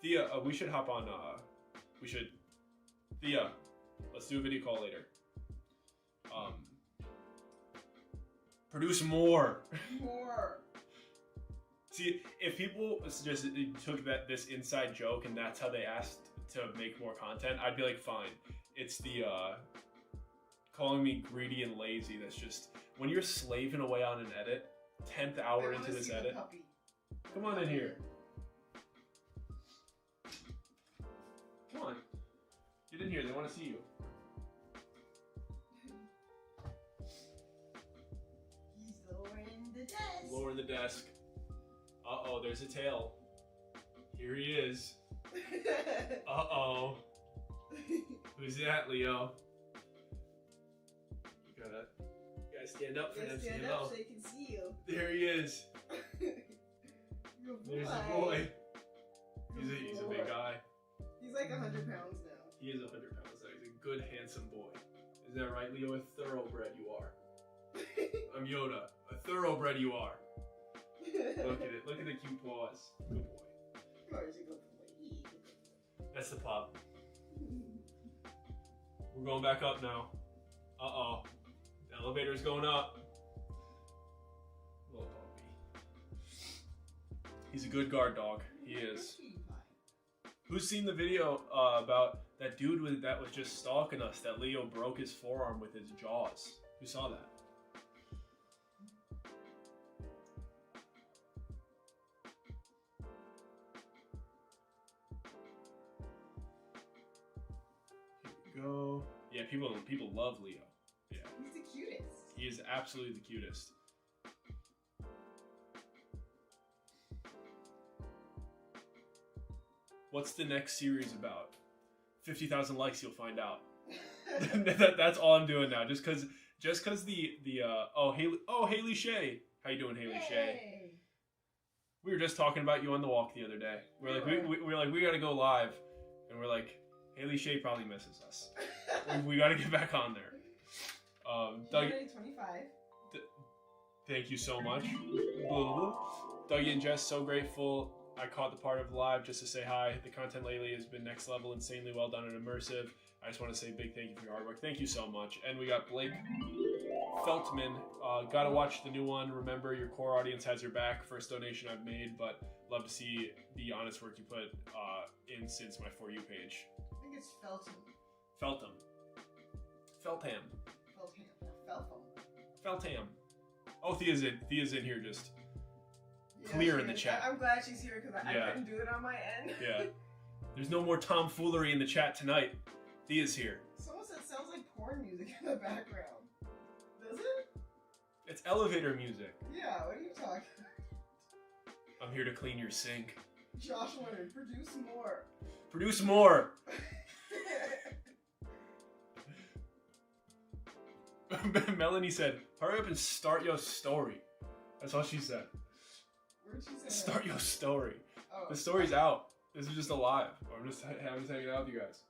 Thea, we should hop on. Thea, let's do a video call later. Produce more. More. See, if people just took this inside joke and that's how they asked to make more content, I'd be like, fine. It's the calling me greedy and lazy. That's just when you're slaving away on an edit, 10th hour into this edit. Come on in here. Come on. Get in here. They want to see you. He's lowering the desk. Lowering the desk. Uh-oh, there's a tail. Here he is. Uh-oh. Who's that, Leo? You gotta stand up for them. Stand up so they can see you. There he is. There's the boy. He's a big guy. He's like 100 pounds now. He is 100 pounds now. He's a good, handsome boy. Is that right, Leo? A thoroughbred you are. I'm Yoda. A thoroughbred you are. Look at it. Look at the cute paws. Good boy. That's the pop. We're going back up now. Uh-oh. The elevator's going up. Little puppy. He's a good guard dog. He is. Who's seen the video about that dude that was just stalking us, that Leo broke his forearm with his jaws? Who saw that? Go. Yeah, people love Leo. Yeah. He's the cutest. He is absolutely the cutest. What's the next series about? 50,000 likes, you'll find out. That's all I'm doing now. Just cause the Haley Shay. How you doing, Haley Shay? We were just talking about you on the walk the other day. We're like we gotta go live, and we're like, Haley Shay probably misses us. we got to get back on there. Dougie, 25. Thank you so much. Dougie and Jess, so grateful. I caught the part of live just to say hi. The content lately has been next level, insanely well done and immersive. I just want to say big thank you for your hard work. Thank you so much. And we got Blake Feltman. Gotta watch the new one. Remember, your core audience has your back. First donation I've made, but love to see the honest work you put in since my For You page. I think it's Feltham. Oh, Thea's in here just clearing the chat. I'm glad she's here because I couldn't do it on my end. Yeah. There's no more tomfoolery in the chat tonight. Thea's here. Someone said it sounds like porn music in the background. Does it? It's elevator music. Yeah, what are you talking about? I'm here to clean your sink. Josh Leonard, produce more. Produce more! Melanie said, hurry up and start your story. That's all she said. Where'd she say Start that? your story. Oh. The story's out. This is just a live. I'm just hanging out with you guys.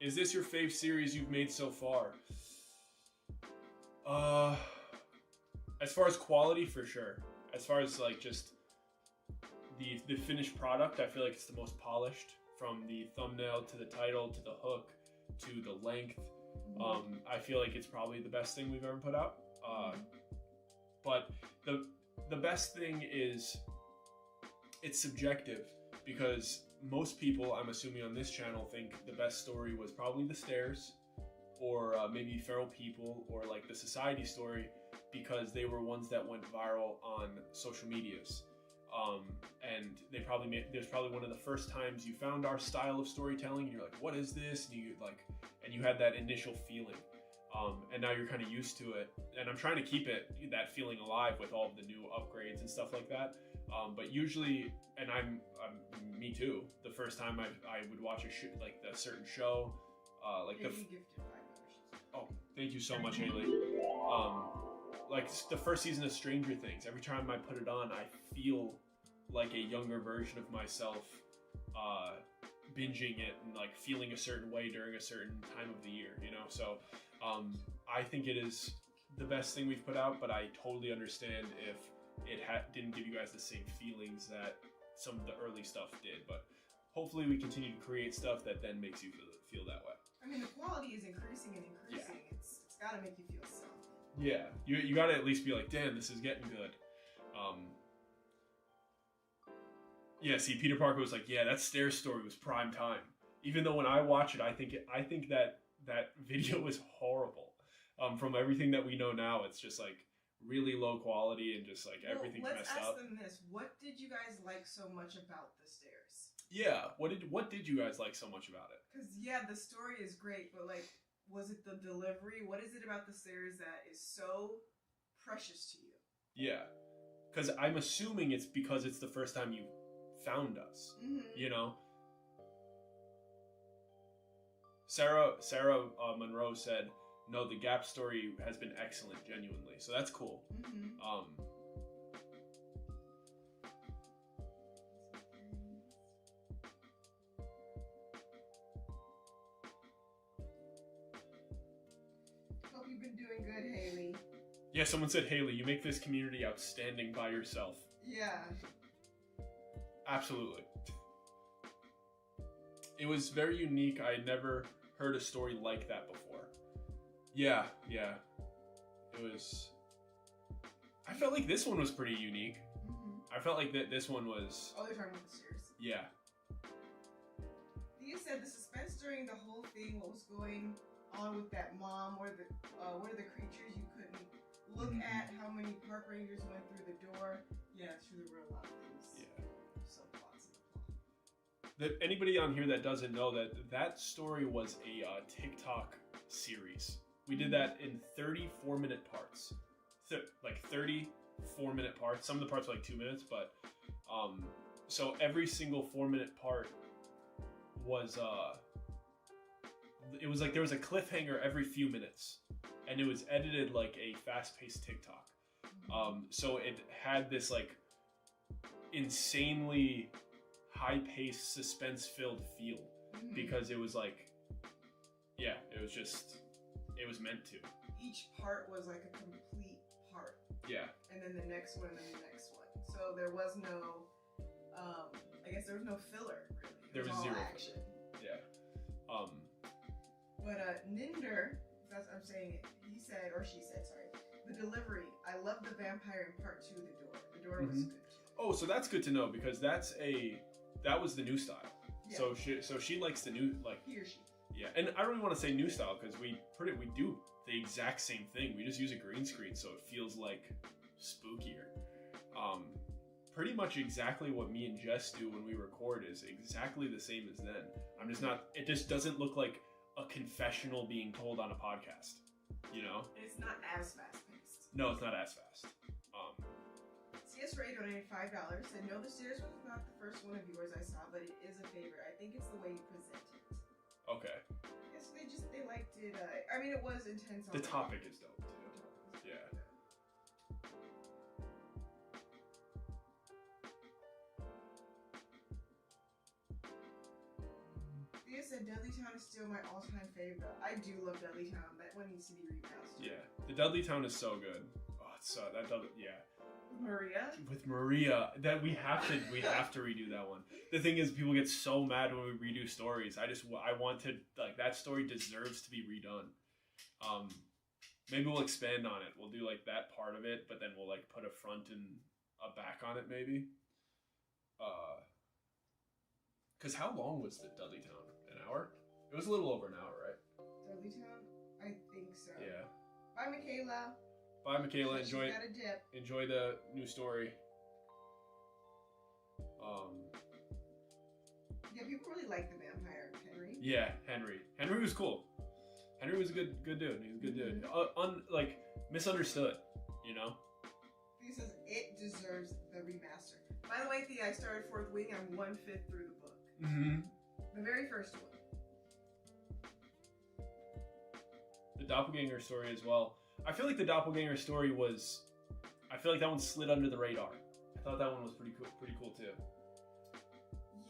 Is this your fave series you've made so far? As far as quality, for sure. As far as like just the finished product, I feel like it's the most polished, from the thumbnail to the title to the hook to the length. I feel like it's probably the best thing we've ever put out. But the best thing is it's subjective, because most people, I'm assuming on this channel, think the best story was probably The Stairs or maybe Feral People, or like the Society Story, because they were ones that went viral on social medias. And they probably there's probably one of the first times you found our style of storytelling, and you're like, what is this? And you had that initial feeling. And now you're kind of used to it. And I'm trying to keep that feeling alive with all of the new upgrades and stuff like that. But usually, and I'm me too. The first time I would watch a certain show, Oh, thank you so much, Haley. Like the first season of Stranger Things. Every time I put it on, I feel like a younger version of myself, binging it and like feeling a certain way during a certain time of the year. You know, so I think it is the best thing we've put out. But I totally understand if it didn't give you guys the same feelings that some of the early stuff did. But hopefully, we continue to create stuff that then makes you feel that way. I mean, the quality is increasing and increasing. Yeah. It's got to make you feel something. Yeah, you got to at least be like, damn, this is getting good. Yeah, see, Peter Parker was like, yeah, that stairs story was prime time. Even though when I watch it, I think that video is horrible. From everything that we know now, it's just like really low quality and just like everything's messed up. Let's ask them this: what did you guys like so much about the stairs? Yeah, what did you guys like so much about it? Because yeah, the story is great, but like, was it the delivery? What is it about the stairs that is so precious to you? Yeah, because I'm assuming it's because it's the first time you found us. Mm-hmm. You know, Sarah Monroe said, "No, the Gap story has been excellent, genuinely." So that's cool. Mm-hmm. Hope you've been doing good, Haley. Yeah, someone said, Haley, you make this community outstanding by yourself. Yeah. Absolutely. It was very unique. I had never heard a story like that before. Yeah. It was... I felt like this one was pretty unique. Mm-hmm. I felt like this one was... Oh, they're talking about the stairs. Yeah. You said the suspense during the whole thing, what was going on with that mom, or what are the creatures you couldn't look at, how many park rangers went through the door. Yeah, true, there were a lot of things. Yeah. Subplots in the plot. Anybody on here that doesn't know that story was a TikTok series. We did that in 34-minute parts. 34-minute parts. Some of the parts were like 2 minutes, but so every single 4-minute part was it was like there was a cliffhanger every few minutes, and it was edited like a fast-paced TikTok. So it had this like insanely high-paced, suspense-filled feel because it was like, yeah, it was meant to. Each part was like a complete part. Yeah. And then the next one, and then the next one. So there was no, I guess there was no filler, really. There was zero action. Yeah. But Ninder, that's what I'm saying, he said, or she said, sorry, the delivery. I love the vampire in part 2, the door. The door was good too. Oh, so that's good to know, because that was the new style. Yeah. So she likes the new, like, he or she. Yeah, and I don't even want to say new style, because we do the exact same thing. We just use a green screen, so it feels like spookier. Pretty much exactly what me and Jess do when we record is exactly the same as then. It just doesn't look like a confessional being told on a podcast, you know? It's not as fast-paced. No, it's not as fast. CS Ray donated $5, said, no, the stairs was not the first one of yours I saw, but it is a favorite. I think it's the way you present it. Okay. Yeah, so they liked it. I mean, it was intense. The topic is dope, too. Yeah. Thea said Dudleytown is still my all-time favorite. I do love Dudleytown. That one needs to be recast. Yeah, the Dudleytown is so good. Oh, it's yeah. With Maria, that we have to redo that one. The thing is, people get so mad when we redo stories. I want to, like, that story deserves to be redone. Maybe we'll expand on it. We'll do like that part of it, but then we'll like put a front and a back on it, maybe. Because how long was the Dudleytown? An hour? It was a little over an hour, right? Dudleytown? Yeah. Bye, Michaela. Bye, Michaela. She's Enjoy. got a dip. Enjoy the new story. Yeah, people really like the vampire Henry. Yeah, Henry. Henry was cool. Henry was a good dude. He was a good dude. Like misunderstood, you know. He says it deserves the remaster. By the way, Thea, I started Fourth Wing. I'm 1/5 through the book. Mm-hmm. The very first one. The doppelganger story as well. I feel like the doppelganger story was. I feel like that one slid under the radar. I thought that one was pretty cool too.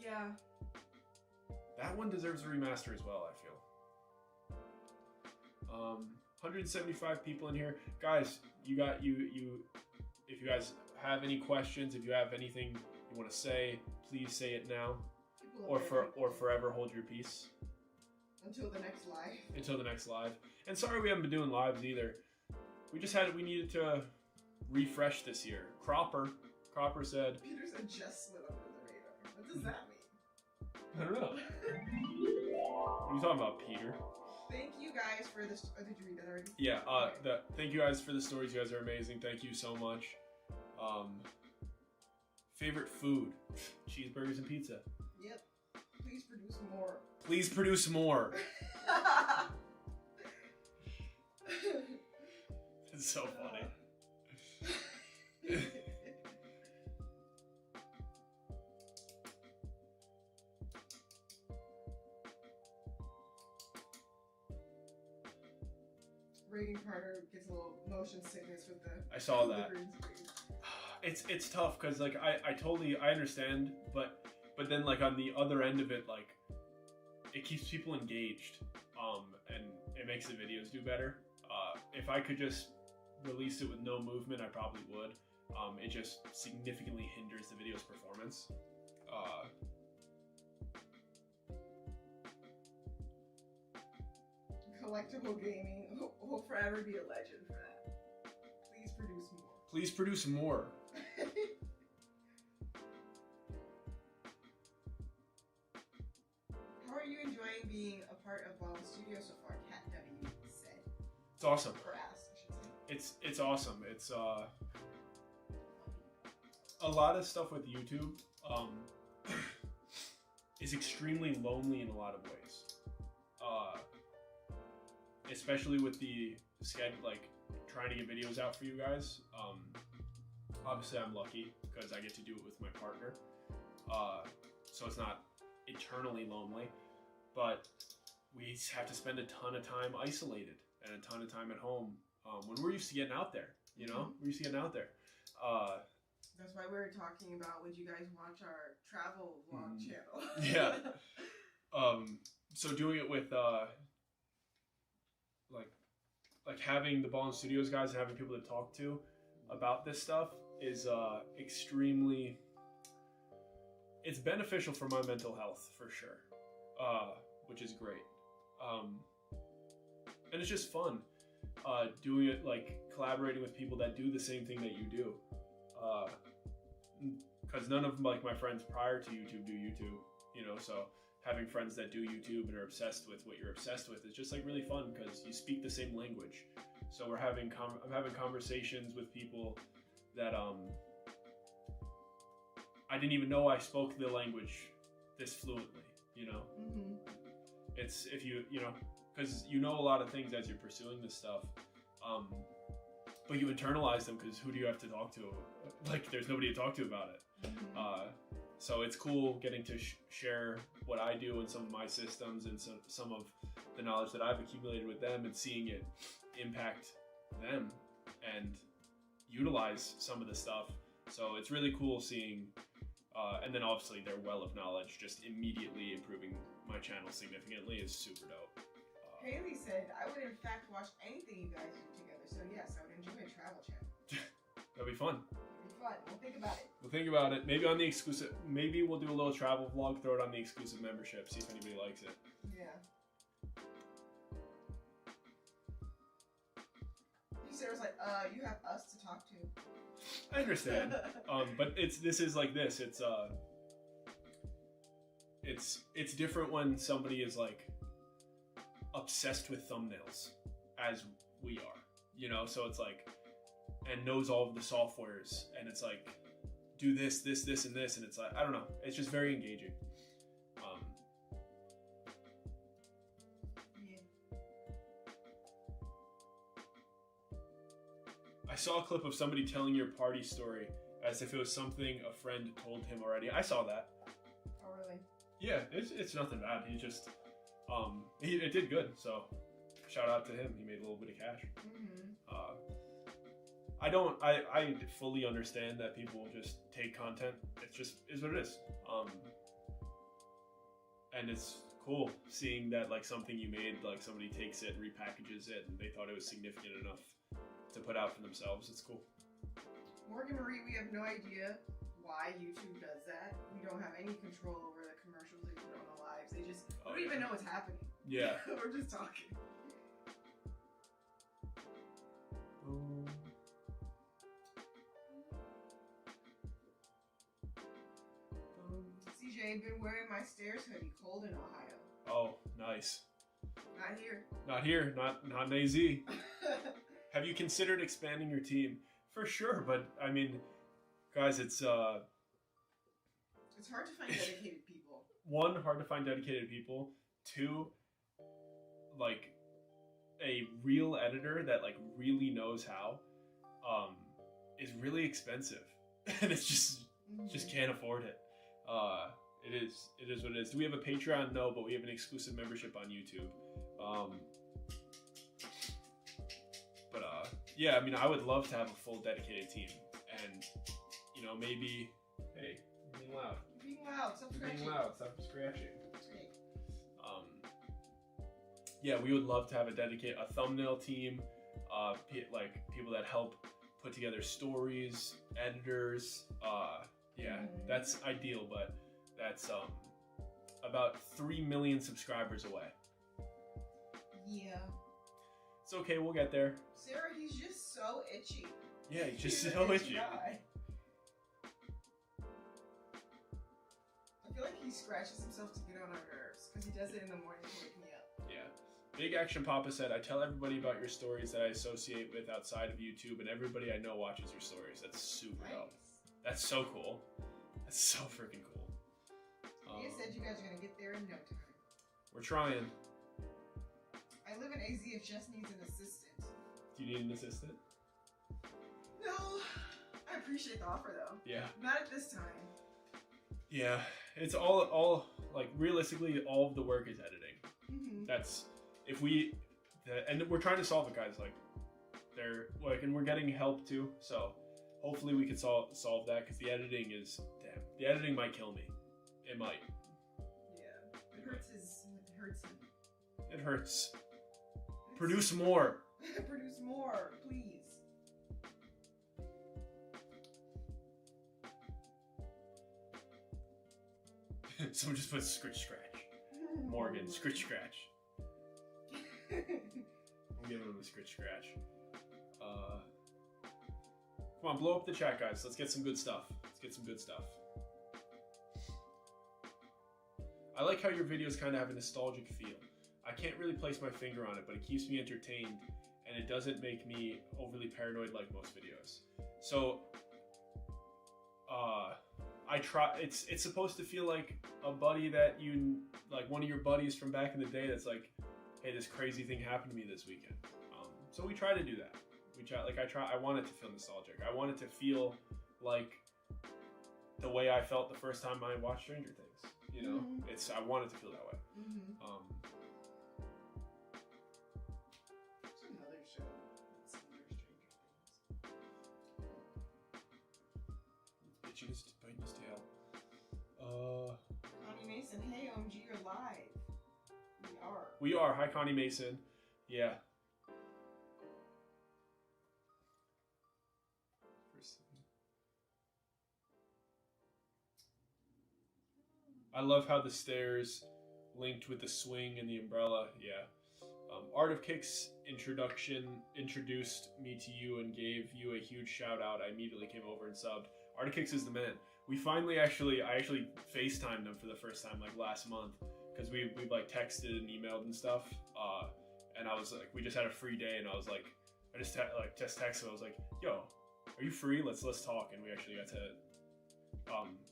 Yeah. That one deserves a remaster as well, I feel. 175 people in here. Guys, you if you guys have any questions, if you have anything you want to say, please say it now. Or forever hold your peace. Until the next live. Until the next live. And sorry we haven't been doing lives either. We needed to refresh this year. Cropper said. Peter said just slid under the radar. What does that mean? I don't know. What are you talking about, Peter? Thank you guys for this. Oh, did you read that already? Yeah. Thank you guys for the stories. You guys are amazing. Thank you so much. Favorite food: cheeseburgers and pizza. Yep. Please produce more. Please produce more. It's so funny. Reagan Carter gets a little motion sickness with the. I saw the that. green screen. It's tough because like I totally understand, but then like on the other end of it, like it keeps people engaged, and it makes the videos do better. If I could just release it with no movement, I probably would. It just significantly hinders the video's performance. Collectible gaming will forever be a legend for that. Please produce more. Please produce more. How are you enjoying being a part of Ball Studio so far? Cat W said. It's awesome. Or asked, I should say. It's awesome. It's a lot of stuff with YouTube is extremely lonely in a lot of ways. Especially with the schedule, like trying to get videos out for you guys. Obviously, I'm lucky because I get to do it with my partner, so it's not eternally lonely. But we have to spend a ton of time isolated and a ton of time at home when we're used to getting out there. You know, we're used to getting out there. That's why we were talking about. Would you guys watch our travel vlog channel? Yeah. So doing it with like having the Ball and Studios guys and having people to talk to about this stuff is extremely. It's beneficial for my mental health for sure, which is great. And it's just fun doing it, like collaborating with people that do the same thing that you do. Because none of like my friends prior to YouTube do YouTube, you know, so having friends that do YouTube and are obsessed with what you're obsessed with is just like really fun because you speak the same language. So I'm having conversations with people that I didn't even know I spoke the language this fluently, you know. It's if you know, because you know a lot of things as you're pursuing this stuff, but you internalize them because who do you have to talk to? Like there's nobody to talk to about it. So it's cool getting to share what I do and some of my systems and some of the knowledge that I've accumulated with them and seeing it impact them and utilize some of the stuff. So it's really cool seeing, and then obviously their well of knowledge just immediately improving my channel significantly is super dope. Haley said, I would in fact watch anything you guys do together. So yes, I would enjoy a travel channel. That'd be fun. Fun. We'll think about it. We'll think about it. Maybe on the exclusive. Maybe we'll do a little travel vlog. Throw it on the exclusive membership. See if anybody likes it. Yeah. Sarah's like, you have us to talk to. I understand. But this is like this. It's different when somebody is like obsessed with thumbnails as we are, you know. So it's like, and knows all of the softwares, and it's like, do this, and this, and it's like, I don't know. It's just very engaging. I saw a clip of somebody telling your party story as if it was something a friend told him already. I saw that. Oh, really? Yeah, it's nothing bad. He just, it did good. So, shout out to him. He made a little bit of cash. I fully understand that people just take content. It just is what it is. And it's cool seeing that like something you made, like somebody takes it, repackages it, and they thought it was significant enough to put out for themselves. It's cool. Morgan Marie, we have no idea why YouTube does that. We don't have any control over the commercials they put on the lives. They just don't even know what's happening. Yeah. We're just talking. CJ, been wearing my stairs hoodie. Cold in Ohio. Oh, nice. Not here. Not here. Not in AZ. Have you considered expanding your team? For sure, but I mean, guys, it's hard to find dedicated people. One, hard to find dedicated people. Two, like a real editor that like really knows how, is really expensive, and it's just can't afford it. It is what it is. Do we have a Patreon? No, but we have an exclusive membership on YouTube. Yeah, I mean, I would love to have a full dedicated team, and you know, maybe, hey, you're being loud. You're being loud. Stop scratching. You're being loud. Stop scratching. Okay. Yeah, we would love to have a thumbnail team, like people that help put together stories, editors. Yeah, that's ideal, but that's about 3 million subscribers away. Yeah. It's okay, we'll get there. Sarah, he's just so itchy. Yeah, he's just so itchy. Guy. I feel like he scratches himself to get on our nerves, because he does it in the morning to wake me up. Yeah. Big Action Papa said, I tell everybody about your stories that I associate with outside of YouTube, and everybody I know watches your stories. That's super dope. That's so cool. That's so freaking cool. You said you guys are going to get there in no time. We're trying. I live in AZ if Jess needs an assistant. Do you need an assistant? No. I appreciate the offer, though. Yeah. Not at this time. Yeah. It's all like, realistically, all of the work is editing. Mm-hmm. That's, and we're trying to solve it, guys. Like, and we're getting help, too. So, hopefully we can solve that, because the editing might kill me. It might. Yeah. It hurts him. It hurts. Produce more. Produce more, please. Someone just put scratch. Morgan, scratch. I'm giving him a scratch. Come on, blow up the chat, guys. Let's get some good stuff. I like how your videos kind of have a nostalgic feel. I can't really place my finger on it, but it keeps me entertained, and it doesn't make me overly paranoid like most videos. So, I try. It's supposed to feel like a buddy that like one of your buddies from back in the day. That's like, hey, this crazy thing happened to me this weekend. So we try to do that. I want it to feel nostalgic. I want it to feel like the way I felt the first time I watched Stranger Things. You know, I want it to feel that way. There's another show that's similar to Stranger Things. Itchiness, biting his tail. Connie Mason, hey OMG, you're live. We are. Hi, Connie Mason. Yeah. I love how the stairs linked with the swing and the umbrella. Yeah. Art of Kicks introduced me to you and gave you a huge shout out. I immediately came over and subbed. Art of Kicks is the man. We finally I actually FaceTimed him for the first time like last month, because we like texted and emailed and stuff. And I was like, we just had a free day, and I was like, I just texted him. I was like, yo, are you free? Let's talk. And we actually got to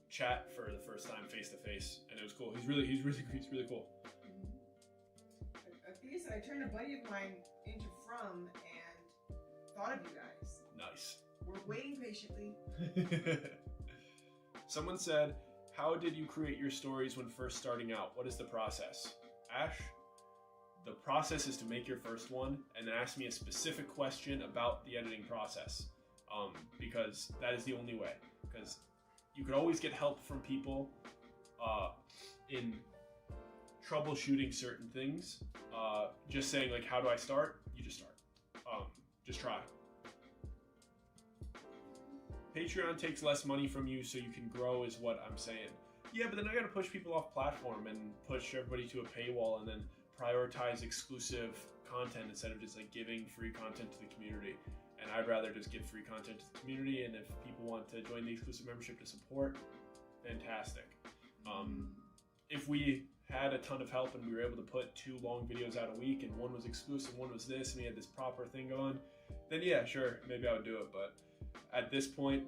chat for the first time face to face, and it was cool. He's really cool. I think I turned a buddy of mine into From and thought of you guys. Nice. We're waiting patiently. Someone said, how did you create your stories when first starting out? What is the process? Ash, the process is to make your first one and then ask me a specific question about the editing process, because that is the only way. Because you could always get help from people in troubleshooting certain things. Just saying, like, how do I start? You just start. Just try. Patreon takes less money from you so you can grow is what I'm saying. Yeah, but then I gotta push people off platform and push everybody to a paywall and then prioritize exclusive content instead of just like giving free content to the community. And I'd rather just give free content to the community, and if people want to join the exclusive membership to support, fantastic. If we had a ton of help and we were able to put 2 long videos out a week and one was exclusive, one was this, and we had this proper thing going, then yeah, sure, maybe I would do it. But at this point,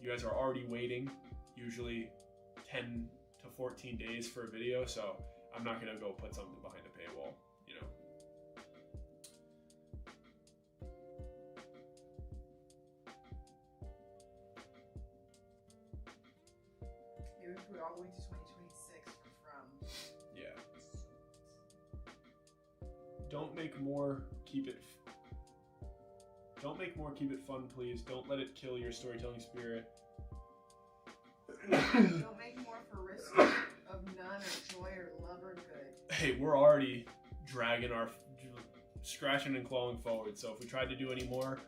you guys are already waiting, usually 10 to 14 days for a video, so I'm not gonna go put something behind a paywall, you know. Maybe if we're all the way to 2026 for From. Yeah. Don't make more, keep it fun, please. Don't let it kill your storytelling spirit. Don't make more for risk of none or joy or love or good. Hey, we're already scratching and clawing forward, so if we tried to do any more,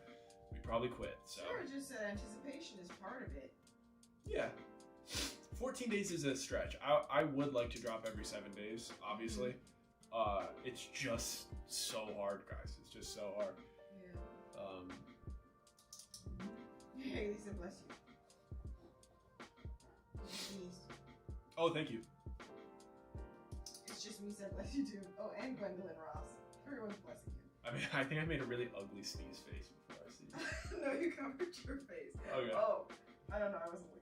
we'd probably quit. So sure, just anticipation is part of it. Yeah. 14 days is a stretch. I would like to drop every 7 days, obviously. It's just so hard, guys. It's just so hard. Yeah. Hey, Lisa, bless you. Please. Oh, thank you. It's just me said bless you too. Oh, and Gwendolyn Ross. Everyone's blessing you. I mean, I think I made a really ugly sneeze face before I sneezed. No, you covered your face. Okay. Oh, I don't know. I wasn't looking.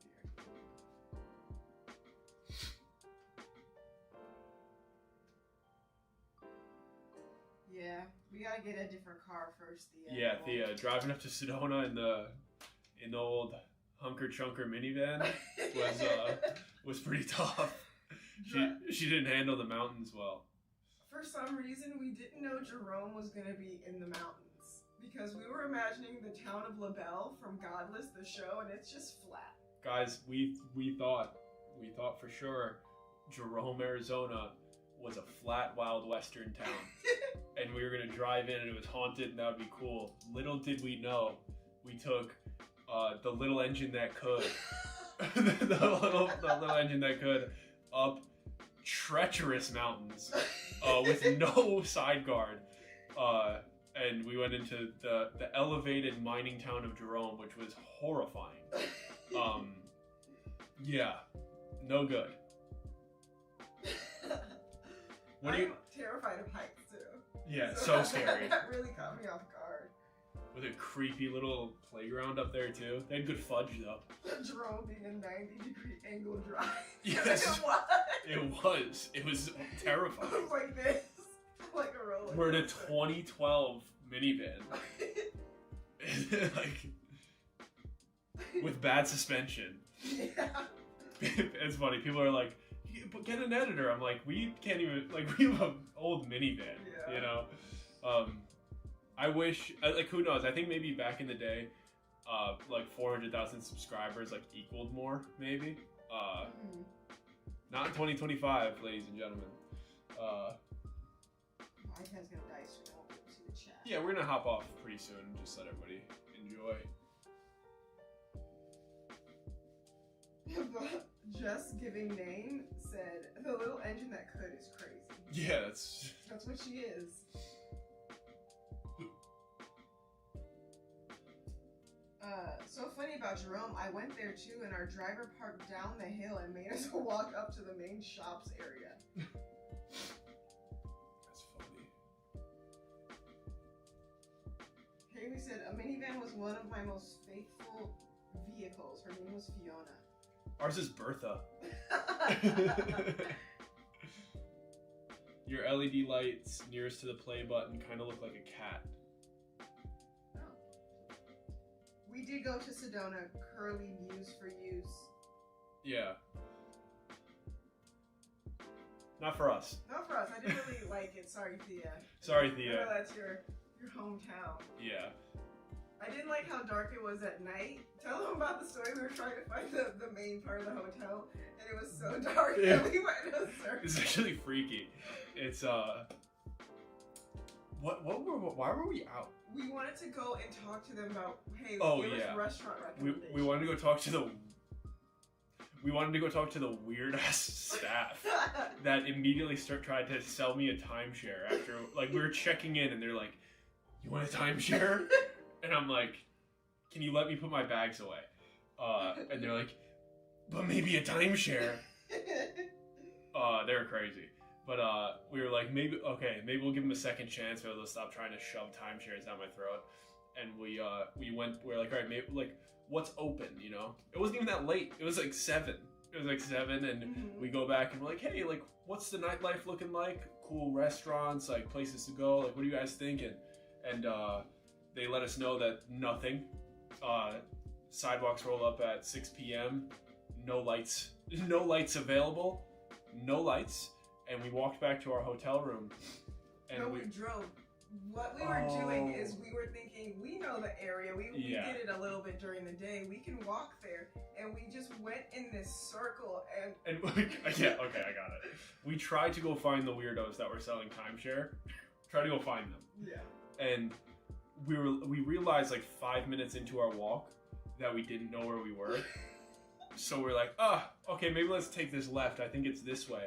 Yeah, we gotta get a different car first. The driving up to Sedona in the old hunker chunker minivan was pretty tough. She didn't handle the mountains well. For some reason, we didn't know Jerome was gonna be in the mountains because we were imagining the town of LaBelle from Godless, the show, and it's just flat. Guys, we thought for sure Jerome, Arizona was a flat wild western town. And we were gonna drive in and it was haunted and that would be cool. Little did we know, we took the little engine that could, the little engine that could, up treacherous mountains with no side guard. And we went into the elevated mining town of Jerome, which was horrifying. Yeah, no good. I'm terrified of heights too. Yeah, so scary. That really caught me off guard. With a creepy little playground up there too. They had good fudge though. Jerome being a 90-degree angle drive. Yes. What? It was terrifying. It was like this. Like a roller. We're in a 2012 minivan. Like, with bad suspension. Yeah. It's funny. People are like, get an editor. I'm like, we can't even, like, we have an old minivan, yeah. You know? I wish, like, who knows? I think maybe back in the day, like 400,000 subscribers, like, equaled more, maybe. Not in 2025, ladies and gentlemen. My iPad's gonna die soon. I won't be able to see the chat. Yeah, we're gonna hop off pretty soon. Just let everybody enjoy. Just giving name said the little engine that could is crazy. Yeah, that's what she is. So funny about Jerome, I went there too and our driver parked down the hill and made us walk up to the main shops area. That's funny. said, a minivan was one of my most faithful vehicles. Her name was Fiona. Ours is Bertha. Your LED lights nearest to the play button kind of look like a cat. Oh. We did go to Sedona. Curly views for use. Yeah. Not for us. Not for us. I didn't really like it. Sorry, Thea. Sorry, I Thea. know that's your hometown. Yeah. I didn't like how dark it was at night. Tell them about the story. We were trying to find the main part of the hotel, and it was so dark that we went in a circle. It's actually freaky. It's why were we out? We wanted to go and talk to them about, hey, Oh, give yeah. us restaurant recommendations. We wanted to go talk to the weird ass staff that immediately tried to sell me a timeshare after, like, we were checking in and they're like, "You want a timeshare?" And I'm like, "Can you let me put my bags away?" And they're like, "But maybe a timeshare." They were crazy. But we were like, maybe we'll give them a second chance. Maybe they'll stop trying to shove timeshares down my throat. And we were like, all right, maybe, like, what's open, you know? It wasn't even that late. It was like 7. It was like 7, and we go back and we're like, hey, like, what's the nightlife looking like? Cool restaurants, like, places to go. Like, what are you guys thinking? And they let us know that nothing. Sidewalks roll up at 6 p.m. No lights available. No lights. And we walked back to our hotel room. And we drove. What we were doing is we were thinking, we know the area. We did it a little bit during the day. We can walk there. And we just went in this circle and yeah, okay, I got it. We tried to go find the weirdos that were selling timeshare. Try to go find them. Yeah. And we realized like 5 minutes into our walk that we didn't know where we were. So we're like, okay, maybe let's take this left. I think it's this way.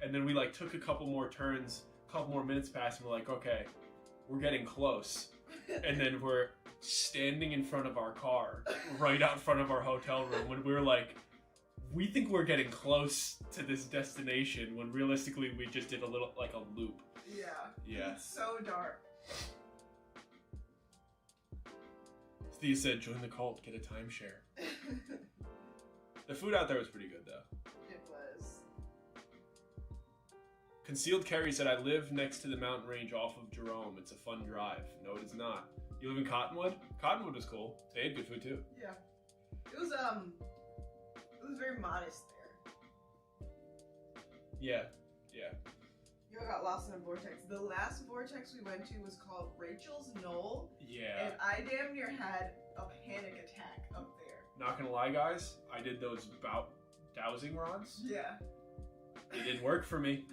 And then we like took a couple more turns, a couple more minutes passed, and we're like, okay, we're getting close. And then we're standing in front of our car, right out front of our hotel room, when we were like, we think we're getting close to this destination, when realistically we just did a little, like a loop. Yeah. Yeah. It's so dark. Thea said, join the cult, get a timeshare. The food out there was pretty good, though. It was. Concealed Carry said, I live next to the mountain range off of Jerome. It's a fun drive. No, it is not. You live in Cottonwood? Cottonwood was cool. They had good food, too. Yeah. It was very modest there. Yeah. You got lost in a vortex. The last vortex we went to was called Rachel's Knoll. Yeah. And I damn near had a panic attack up there. Not gonna lie, guys. I did those dowsing rods. Yeah. They didn't work for me.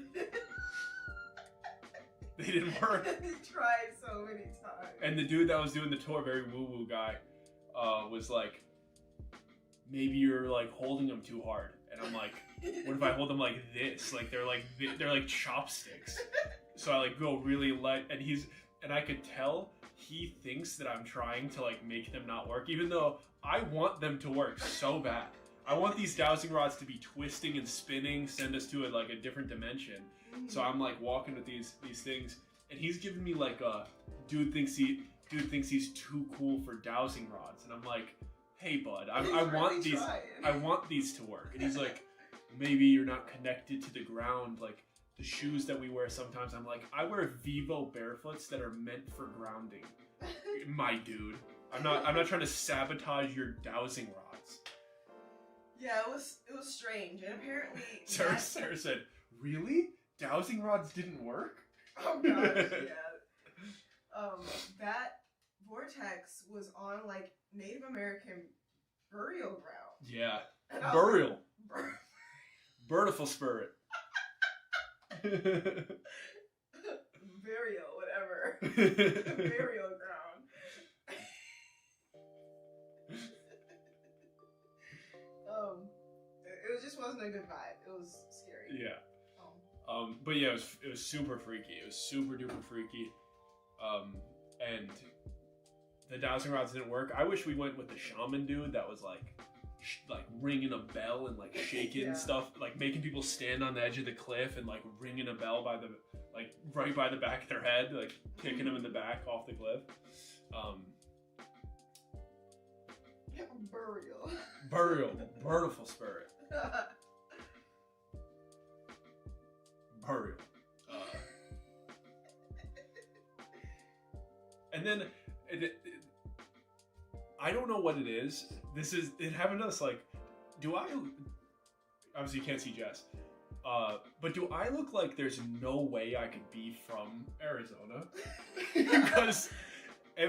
They didn't work. He tried so many times. And the dude that was doing the tour, very woo-woo guy, was like, maybe you're like holding them too hard. And I'm like, what if I hold them like this? Like they're like chopsticks. So I like go really light, and I could tell he thinks that I'm trying to like make them not work, even though I want them to work so bad. I want these dowsing rods to be twisting and spinning, send us to a different dimension. So I'm like walking with these things, and he's giving me like a dude thinks he's too cool for dowsing rods, and I'm like, hey bud, I want these. I want these to work. And he's like, maybe you're not connected to the ground like the shoes that we wear sometimes. I'm like, I wear Vivo barefoots that are meant for grounding. My dude, I'm not trying to sabotage your dowsing rods. Yeah, it was strange, and apparently Sarah said, really? Dowsing rods didn't work? Oh gosh, yeah. That vortex was on like Native American burial ground. Yeah. And I was Burial. like, Birdiful spirit. Burial, whatever. Burial ground. It just wasn't a good vibe. It was scary. Yeah. But yeah, it was super freaky. It was super duper freaky. And the dowsing rods didn't work. I wish we went with the shaman dude that was like ringing a bell and like shaking stuff, like making people stand on the edge of the cliff and like ringing a bell by the right by the back of their head, like kicking them in the back off the cliff. Burial. Burial. Beautiful spirit. Burial. And then I don't know what it is. It happened to us like, obviously you can't see Jess, but do I look like there's no way I could be from Arizona? Because I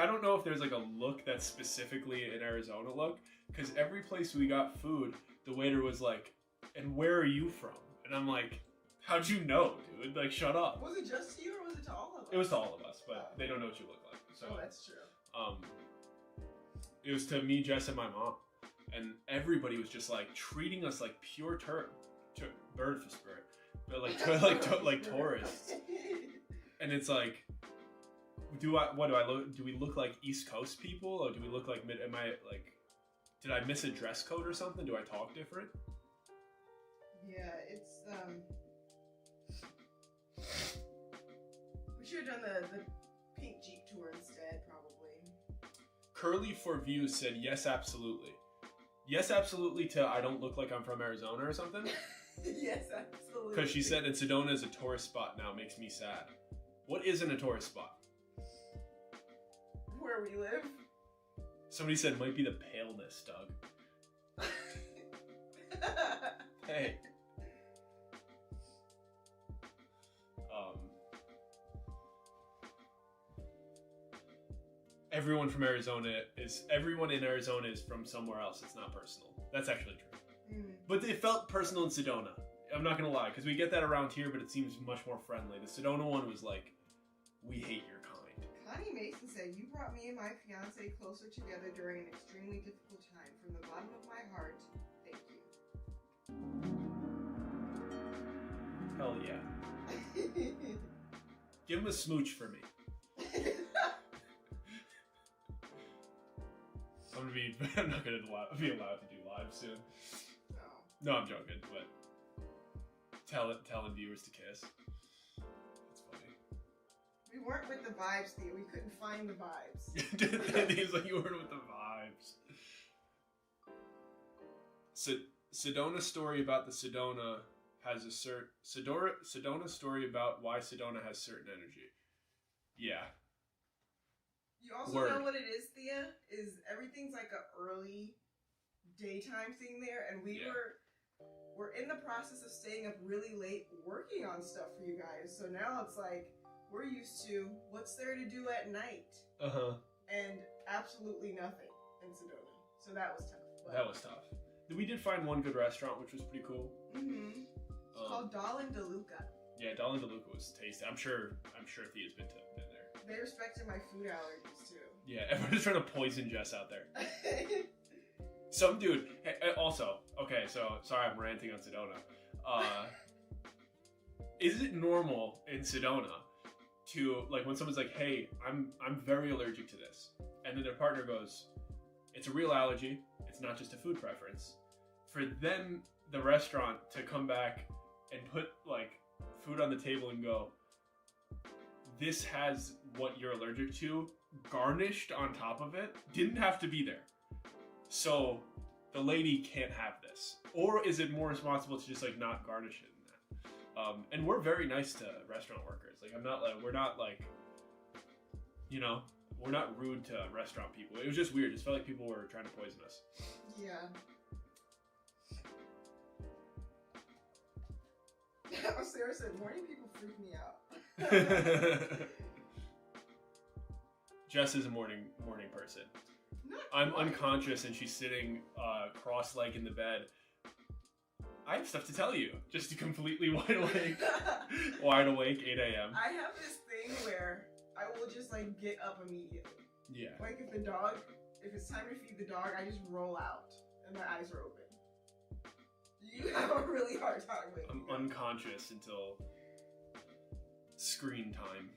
don't know if there's like a look that's specifically an Arizona look, because every place we got food, the waiter was like, and where are you from? And I'm like, how'd you know, dude? Like, shut up. Was it just to you or was it to all of us? It was to all of us, but they don't know what you look like. So that's true. It was to me, Jess, and my mom, and everybody was just like treating us like pure bird for spirit, but like tourists. And it's like, do we look like East Coast people, or do we look like did I miss a dress code or something? Do I talk different? Yeah, it's we should have done the pink Jeep tour instead, probably. Curly for Views said yes, absolutely. Yes, absolutely to I don't look like I'm from Arizona or something. Yes, absolutely. Because she said, and Sedona is a tourist spot now, makes me sad. What isn't a tourist spot? Where we live? Somebody said might be the paleness, Doug. Hey. Everyone in Arizona is from somewhere else. It's not personal. That's actually true. But it felt personal in Sedona. I'm not gonna lie, because we get that around here, but it seems much more friendly. The Sedona one was like, we hate your kind. Connie Mason said, you brought me and my fiance closer together during an extremely difficult time. From the bottom of my heart, thank you. Hell yeah. Give him a smooch for me. I'm not gonna be allowed to do live soon. No, I'm joking, but telling viewers to kiss. That's funny. We weren't with the vibes, Theo. We couldn't find the vibes. He's like, you weren't with the vibes. Sedona story about the Sedona has a Sedona story about why Sedona has certain energy. Yeah. You also know what it is, Thea? Is everything's like a early daytime thing there, and we're in the process of staying up really late working on stuff for you guys. So now it's like we're used to what's there to do at night. And absolutely nothing in Sedona. So that was tough. That was tough. We did find one good restaurant, which was pretty cool. It's called Dalin DeLuca. Yeah, Dalin DeLuca was tasty. I'm sure Thea's been there. They respected my food allergies too. Yeah, everyone's trying to poison Jess out there. Some dude. Hey, also, okay, so sorry I'm ranting on Sedona. Is it normal in Sedona to, like, when someone's like, hey, I'm very allergic to this, and then their partner goes, it's a real allergy, it's not just a food preference, for then the restaurant to come back and put, like, food on the table and go, this has what you're allergic to garnished on top of it, didn't have to be there. So the lady can't have this. Or is it more responsible to just, like, not garnish it in that? And we're very nice to restaurant workers. Like, we're not like, you know, we're not rude to restaurant people. It was just weird. It felt like people were trying to poison us. Yeah. Sarah said, morning people freak me out. Jess is a morning person. I'm unconscious and she's sitting cross-legged in the bed. I have stuff to tell you. Just completely wide awake. 8 a.m. I have this thing where I will just, like, get up immediately. Yeah. Like, if it's time to feed the dog, I just roll out and my eyes are open. You have a really hard time with I'm unconscious until screen time.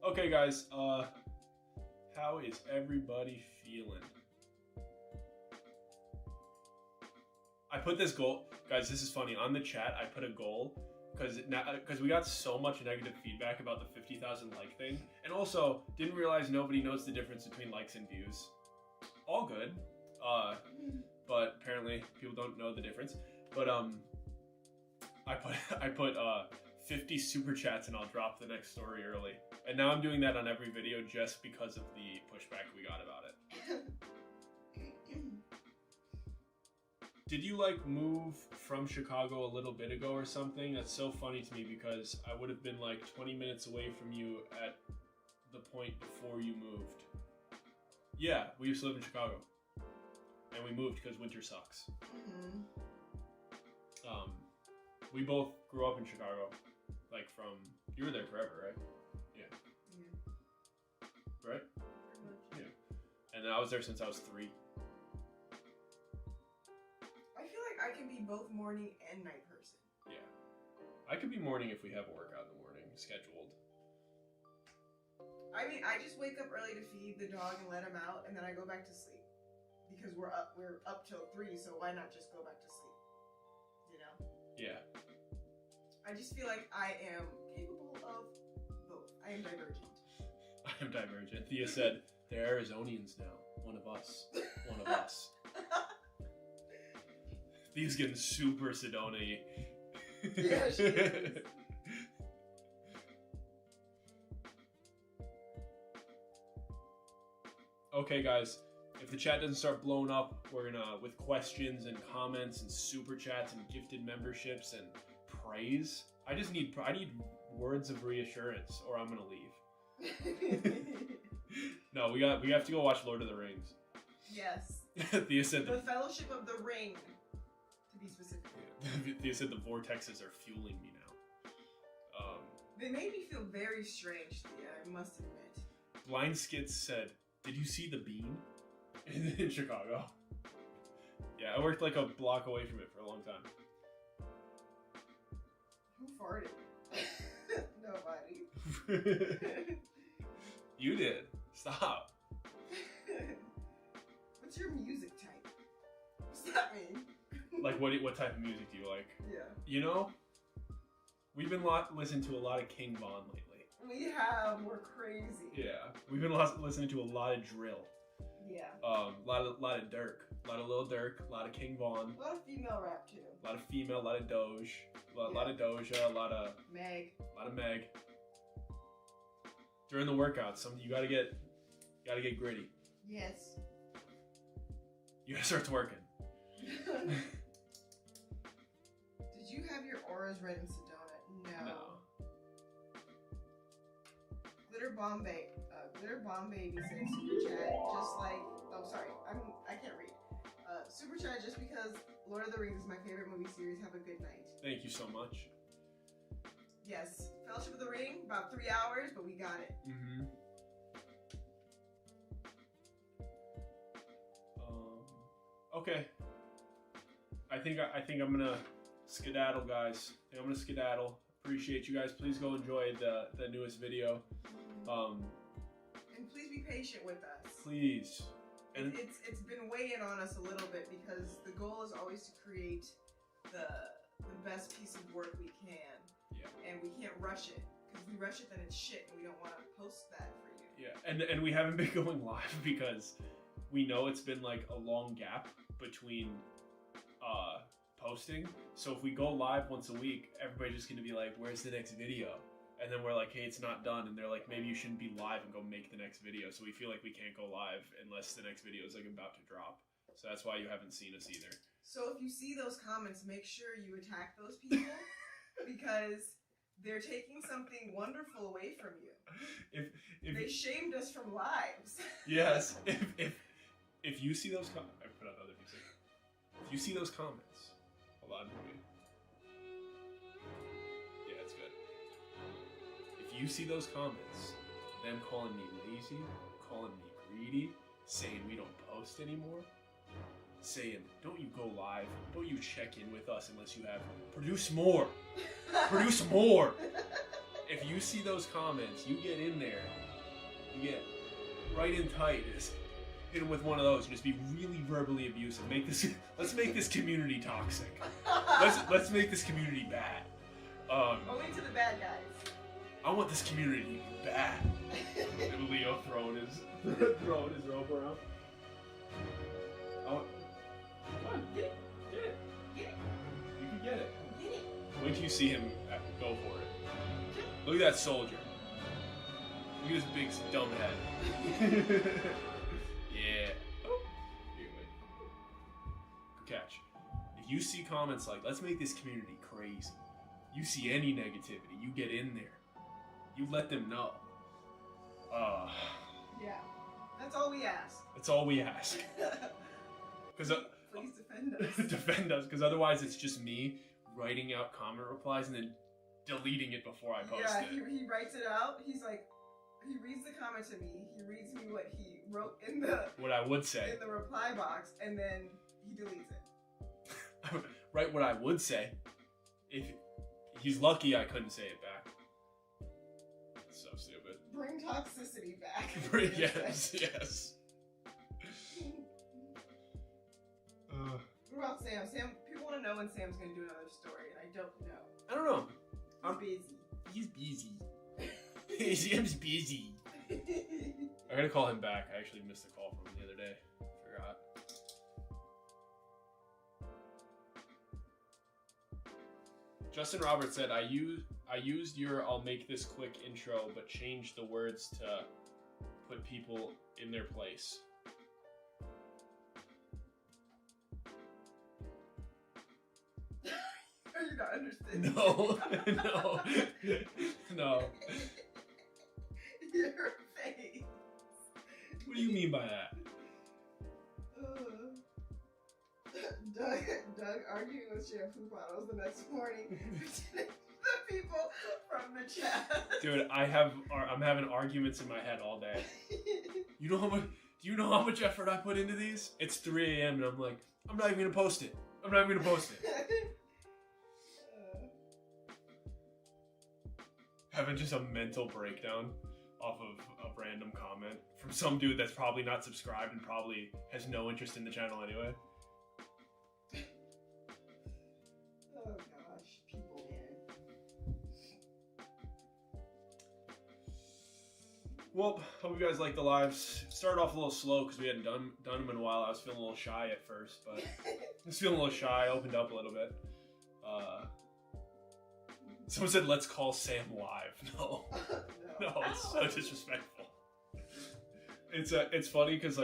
Okay, guys, how is everybody feeling? I put this goal, guys, this is funny, on the chat I put a goal, because we got so much negative feedback about the 50,000 like thing, and also didn't realize nobody knows the difference between likes and views. all good. But apparently people don't know the difference. But I put 50 super chats and I'll drop the next story early. And now I'm doing that on every video just because of the pushback we got about it. Did you like move from Chicago a little bit ago or something? That's so funny to me because I would have been like 20 minutes away from you at the point before you moved. Yeah, we used to live in Chicago. And we moved because winter sucks. Mm-hmm. We both grew up in Chicago. Like from, you were there forever, right? Yeah. Right? Pretty much. Yeah. And then I was there since I was 3. I feel like I can be both morning and night person. Yeah. I could be morning if we have a workout in the morning scheduled. I mean, I just wake up early to feed the dog and let him out, and then I go back to sleep. Because we're up till 3, so why not just go back to sleep? You know? Yeah. I just feel like I am capable of both. I am divergent. I am divergent. Thea said, they're Arizonians now. One of us. One of us. Thea's getting super Sedona-y. Yeah, she is. Okay, guys. If the chat doesn't start blowing up, we're gonna, with questions and comments and super chats and gifted memberships and praise. I need words of reassurance, or I'm gonna leave. No, we have to go watch Lord of the Rings. Yes. Thea said the Fellowship of the Ring, to be specific. Thea said the vortexes are fueling me now. They made me feel very strange, Thea, I must admit. Blind Skits said, "Did you see the bean?" In Chicago. Yeah, I worked like a block away from it for a long time. Who farted? Nobody. You did. Stop. What's your music type? What's that mean? Like what type of music do you like? Yeah. You know, we've been listening to a lot of King Von lately. We have. We're crazy. Yeah, we've been listening to a lot of drill. Yeah. A lot of Dirk, a lot of Lil Durk, a lot of King Von. A lot of female rap too. A lot of female, a lot of Doge, a lot of Doja, a lot of Meg. During the workouts, you gotta get gritty. Yes. You gotta start twerking. Did you have your auras read in Sedona? No. Glitter Bombay Baby said super chat just like I can't read. Super chat just because Lord of the Rings is my favorite movie series. Have a good night. Thank you so much. Yes, Fellowship of the Ring, about 3 hours, but we got it. Mm-hmm. Okay. I think I'm gonna skedaddle, guys. I'm gonna skedaddle. Appreciate you guys. Please go enjoy the newest video. And please be patient with us. Please. And it's been weighing on us a little bit because the goal is always to create the best piece of work we can. Yeah. And we can't rush it. Because if we rush it, then it's shit, and we don't want to post that for you. Yeah, and we haven't been going live because we know it's been like a long gap between posting. So if we go live once a week, everybody's just gonna be like, "Where's the next video?" And then we're like, "Hey, it's not done," and they're like, "Maybe you shouldn't be live and go make the next video." So we feel like we can't go live unless the next video is like about to drop. So that's why you haven't seen us either. So if you see those comments, make sure you attack those people because they're taking something wonderful away from you. If they shamed us from lives. Yes. If you see those comments, I put out other music. If you see those comments, hold on. Yeah, it's good. If you see those comments, them calling me lazy, calling me greedy, saying we don't post anymore, saying, "Don't you go live? Don't you check in with us unless you have produce more, produce more." If you see those comments, you get in there, you get right in tight. Just hit them with one of those and just be really verbally abusive. Let's make this community toxic. Let's make this community bad. Only to the bad guys. I want this community to be bad. And Leo throwing his rope around. Get it. Get it. Get it. You can get it. Get it. Wait till you see him go for it. Look at that soldier. Look at his big dumb head. Yeah. Oh. Anyway. Good catch. If you see comments like, let's make this community crazy. You see any negativity, you get in there. You let them know. Yeah. That's all we ask. That's all we ask. Because please defend us. defend us, because otherwise it's just me writing out comment replies and then deleting it before I post it. Yeah, he writes it out. He's like, he reads the comment to me. He reads me what he wrote in the What I would say. in the reply box, and then he deletes it. Write what I would say. If he's lucky, I couldn't say it back. So stupid. Bring toxicity back. Yes. What about Sam? People want to know when Sam's going to do another story, and I don't know. I don't know. He's busy. He's busy. Sam's busy. I gotta call him back. I actually missed a call from him the other day. Forgot. Justin Roberts said, I used your I'll make this quick intro, but changed the words to put people in their place. Are you not understanding? No. Your face. What do you mean by that? Doug arguing with shampoo bottles the next morning. The people from the chat. Dude, I'm having arguments in my head all day. You know how much? Do you know how much effort I put into these? It's 3 a.m. and I'm like, I'm not even gonna post it. Having just a mental breakdown off of a random comment from some dude that's probably not subscribed and probably has no interest in the channel anyway. Oh gosh, people, man. Well, hope you guys like the lives. Started off a little slow because we hadn't done them in a while. I was feeling a little shy at first, but I was feeling a little shy. Opened up a little bit. Someone said, "Let's call Sam live." No, it's so disrespectful. It's funny because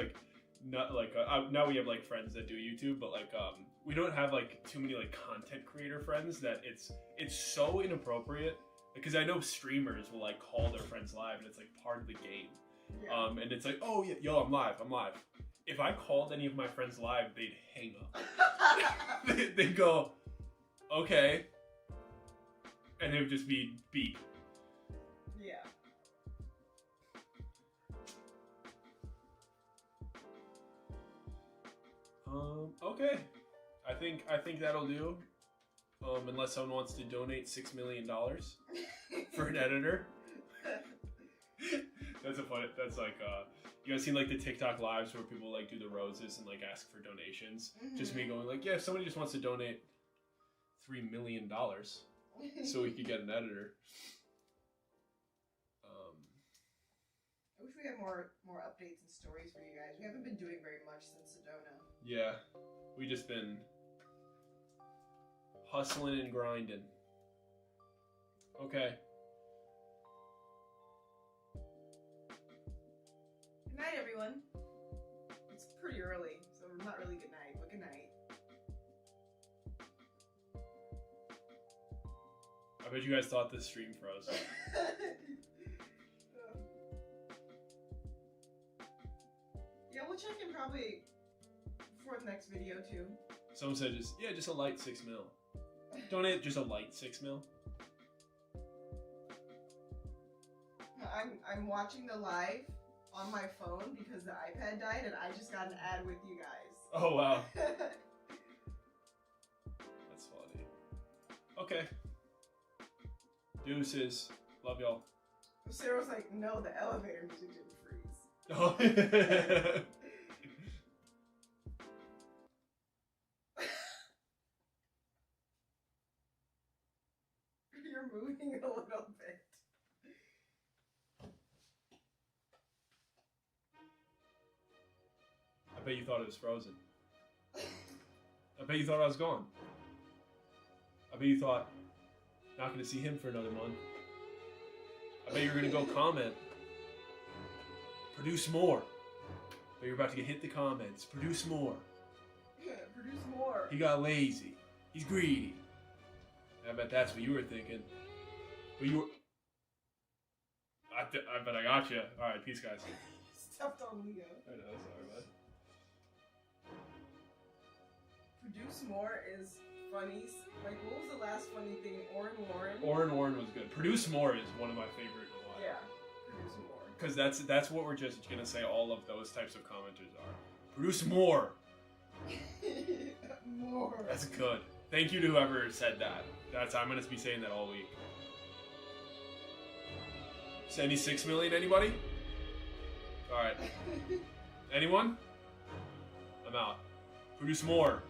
now we have like friends that do YouTube, but we don't have like too many like content creator friends that it's so inappropriate. Because I know streamers will like call their friends live and it's like part of the game. Yeah. And it's like, oh yeah, yo, I'm live. If I called any of my friends live, they'd hang up. They'd go, okay. And it would just be beep. Yeah. Okay. I think that'll do. Unless someone wants to donate $6 million for an editor. That's like, you guys seen like the TikTok lives where people like do the roses and like ask for donations? Mm-hmm. Just me going like, yeah, if somebody just wants to donate $3 million so we could get an editor. I wish we had more updates and stories for you guys. We haven't been doing very much since Sedona. Yeah, we just been hustling and grinding. Okay. Good night, everyone. It's pretty early, so not really good night, but good night. I bet you guys thought this stream froze. Yeah, we'll check in probably before the next video too. Someone said just a light 6 mil. Donate just a light 6 mil. I'm watching the live on my phone because the iPad died and I just got an ad with you guys. Oh wow. That's funny. Okay. Deuces. Love y'all. Sarah's like, no, the elevator music didn't freeze. Oh. You're moving a little bit. I bet you thought it was frozen. I bet you thought I was gone. I bet you thought, not going to see him for another month. I bet you're going to go comment. Produce more. But you're about to get hit the comments. Produce more. Produce more. He got lazy. He's greedy. I bet that's what you were thinking. But you were... I bet I got you. Alright, peace, guys. Stepped on Leo. I know, sorry, bud. Produce more is funny. Like, what was the last funny thing? Orin Warren? Orin Warren was good. Produce more is one of my favorite in a while. Yeah, produce more. Because that's what we're just going to say all of those types of commenters are. Produce more. More. That's good. Thank you to whoever said that. I'm going to be saying that all week. 76 million, anybody? Alright. Anyone? I'm out. Produce more.